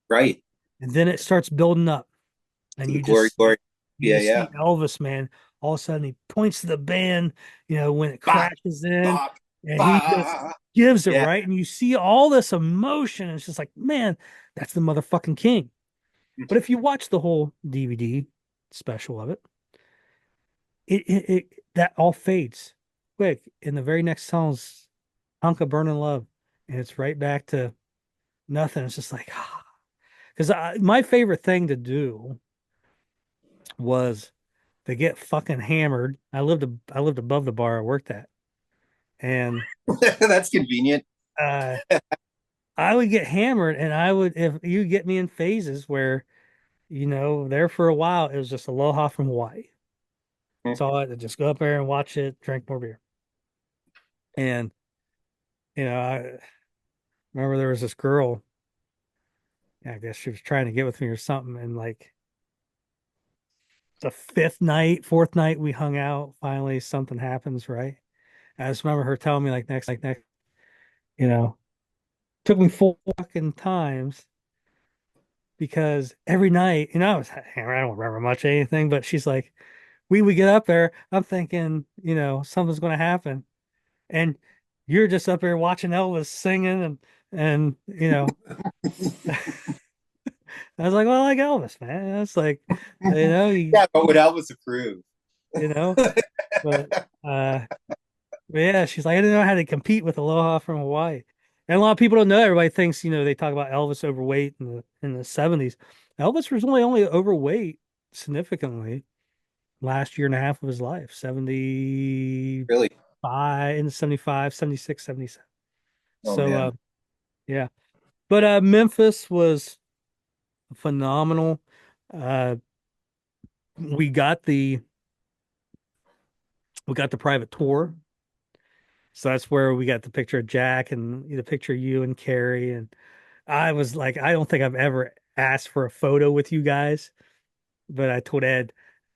Right. And then it starts building up, and To the glory, glory. you Yeah, just yeah. see Elvis, man. All of a sudden, he points to the band, when it Bop, crashes in, bop, and he just bop. gives it Yeah. right. And you see all this emotion. And it's just like, man, that's the motherfucking king. But if you watch the whole DVD special of it, it that all fades quick. In the very next song's "Hunk of Burning Love," and it's right back to nothing. It's just like, because my favorite thing to do was to get fucking hammered. I lived above the bar I worked at, and That's convenient. uh, I would get hammered, and I would if you get me in phases where there for a while it was just Aloha from Hawaii. So I had to just go up there and watch it, drink more beer, and I remember there was this girl. I guess she was trying to get with me or something, and like the fourth night we hung out. Finally, something happens, right? I just remember her telling me like next, you know, took me four fucking times because every night, I was hammered. I don't remember much of anything, but she's like, we would get up there. I'm thinking, something's going to happen, and you're just up there watching Elvis singing, and I was like, well, I like Elvis, man. It's like, Yeah, but would Elvis approve? you know, but uh. But yeah, she's like, I didn't know how to compete with Aloha from Hawaii. And a lot of people don't know. Everybody thinks, they talk about Elvis overweight in the 70s. Elvis was only overweight significantly last year and a half of his life, Really? 75 in 75, 76, 77. Oh So man. yeah. But Memphis was phenomenal. Uh we got the we got the private tour. So that's where we got the picture of Jack and the picture of you and Carrie. And I was like, I don't think I've ever asked for a photo with you guys, but I told Ed,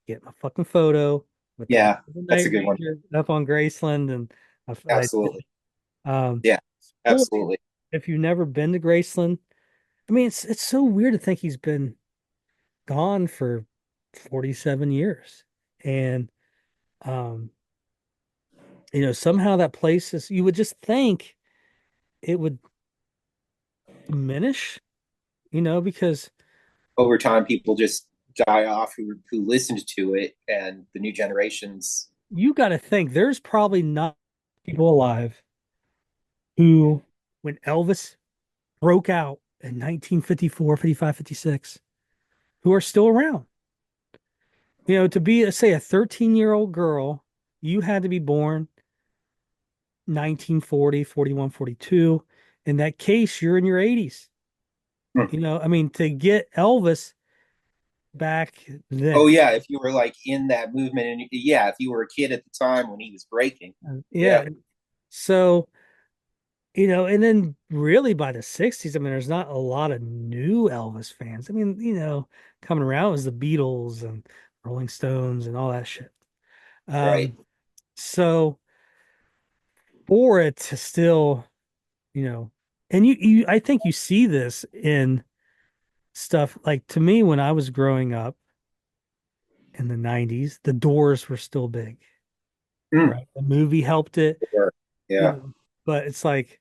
get my fucking photo with Yeah, the that's a Night good one. Ranger up on Graceland. And I Absolutely. um, Yeah, boy, absolutely. if you've never been to Graceland, I mean, it's so weird to think he's been gone for 47 years. And, um, somehow that place you would just think it would diminish, because Over time, people just die off who listened to it, and the new generations. you got to think there's probably not people alive who, when Elvis broke out in 1954, 55, 56, who are still around. To be, say, a 13-year-old girl, you had to be born 1940, 41, 42. In that case, you're in your 80s. Hmm. I mean, to get Elvis back Oh then. yeah, if you were like in that movement, and yeah, if you were a kid at the time when he was breaking, yeah, Yeah. So, and then really by the 60s, I mean, there's not a lot of new Elvis fans. I mean, coming around was the Beatles and Rolling Stones and all that shit. right. Um, so for it to still, you know, and I think you see this in stuff. Like to me, when I was growing up in the 90s, the Doors were still big, Mm, right? The movie helped it, sure. you Yeah. know, but it's like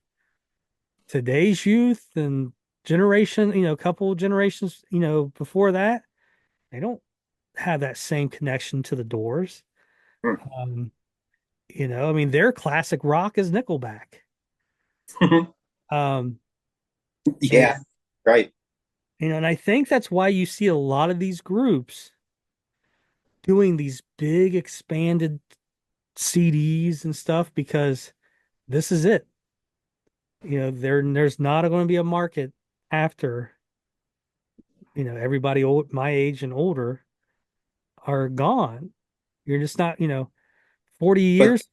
today's youth and generation, a couple generations, before that, they don't have that same connection to the Doors. Um, I mean, their classic rock is Nickelback. Mm. Um, Yeah. and Right. and I think that's why you see a lot of these groups doing these big expanded CDs and stuff because this is it. There's not going to be a market after, everybody my age and older are gone. You're just not, 40 But years.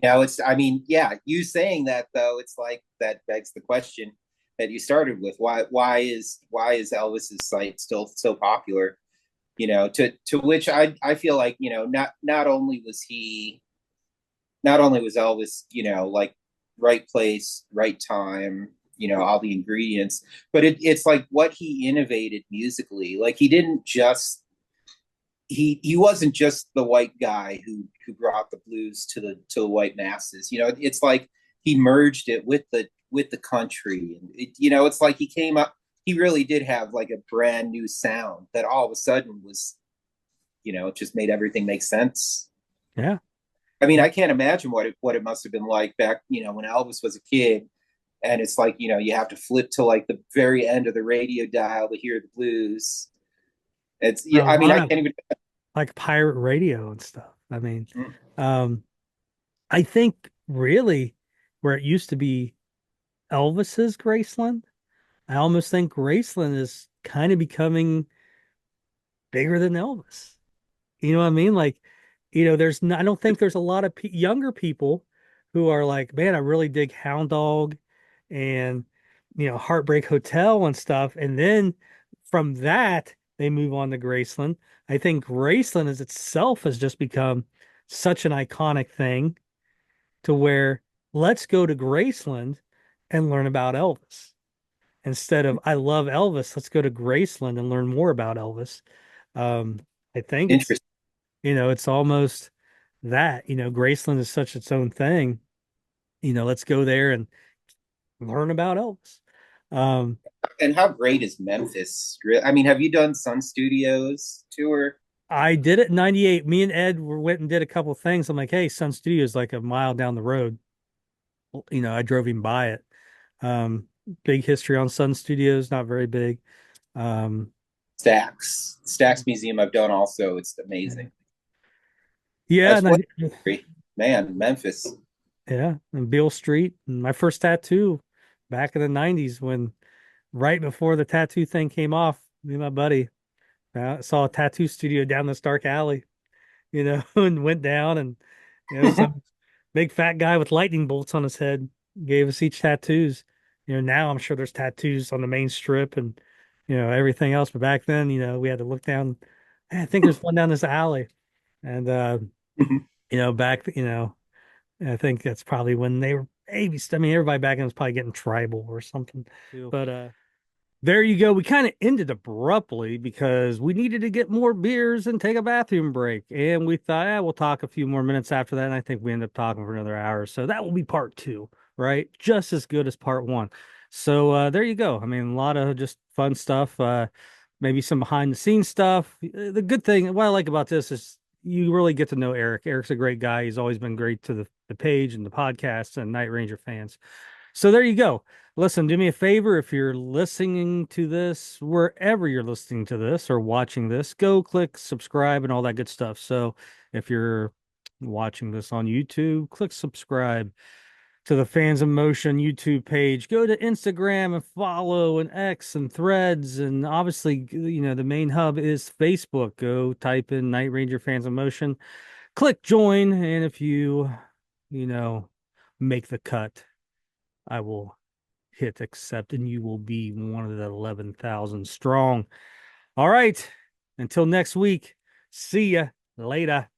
it's, I mean, yeah, you saying that though, it's like that begs the question that you started with. Why is Elvis's site still so popular? To which I feel like, not only was Elvis, like right place, right time, all the ingredients, but it's like what he innovated musically. Like he wasn't just the white guy who brought the blues to the white masses. It's like he merged it with the country, and it's like he came up. He really did have like a brand new sound that all of a sudden was, it just made everything make sense. Yeah. I mean, Yeah. I can't imagine what it must have been like back, when Elvis was a kid, and it's like, you have to flip to like the very end of the radio dial to hear the blues. It's, A yeah, I mean, lot I of can't even. like pirate radio and stuff. I mean, um, I think really where it used to be Elvis's Graceland, I almost think Graceland is kind of becoming bigger than Elvis. You know what I mean? Like, there's not, I don't think there's a lot of younger people who are like, man, I really dig Hound Dog and, Heartbreak Hotel and stuff. And then from that, they move on to Graceland. I think Graceland as itself has just become such an iconic thing to where let's go to Graceland and learn about Elvis. Instead of I love Elvis, let's go to Graceland and learn more about Elvis. I think Interesting. it's almost that, Graceland is such its own thing. Let's go there and learn about Elvis. Um, And how great is Memphis? I mean, have you done Sun Studios tour? I did it in 98. Me and Ed went and did a couple things. I'm like, hey, Sun Studios is like a mile down the road. I drove him by it. Um, Big history on Sun Studios, not very big. Um, Stax Museum I've done also. It's yeah. amazing. Yeah, That's and what, man, Memphis. yeah, and Beale Street, and my first tattoo back in the 90s when right before the tattoo thing came off, me and my buddy saw a tattoo studio down this dark alley, and went down and some big fat guy with lightning bolts on his head gave us each tattoos. Now I'm sure there's tattoos on the main strip and everything else, but back then, we had to look down. "Hey, I think there's one down this alley, and back, I think that's probably when they were maybe. I mean, everybody back then was probably getting tribal or something. But there you go. We kind of ended abruptly because we needed to get more beers and take a bathroom break. And we thought, we'll talk a few more minutes after that. And I think we ended up talking for another hour. So that will be part two, right? Just as good as part one. So there you go. I mean, a lot of just fun stuff. Maybe some behind the scenes stuff. The good thing, what I like about this is you really get to know Eric. Eric's a great guy. He's always been great to the page and the podcast and Night Ranger fans. So there you go. Listen, do me a favor if you're listening to this, wherever you're listening to this or watching this, go click subscribe and all that good stuff. So if you're watching this on YouTube, click subscribe to the Fans of Motion YouTube page. Go to Instagram and follow and X and Threads. And obviously, the main hub is Facebook. Go type in Night Ranger Fans of Motion, click join. And if you know, make the cut, I will hit accept and you will be one of the 11,000 strong. All right. Until next week. See ya later.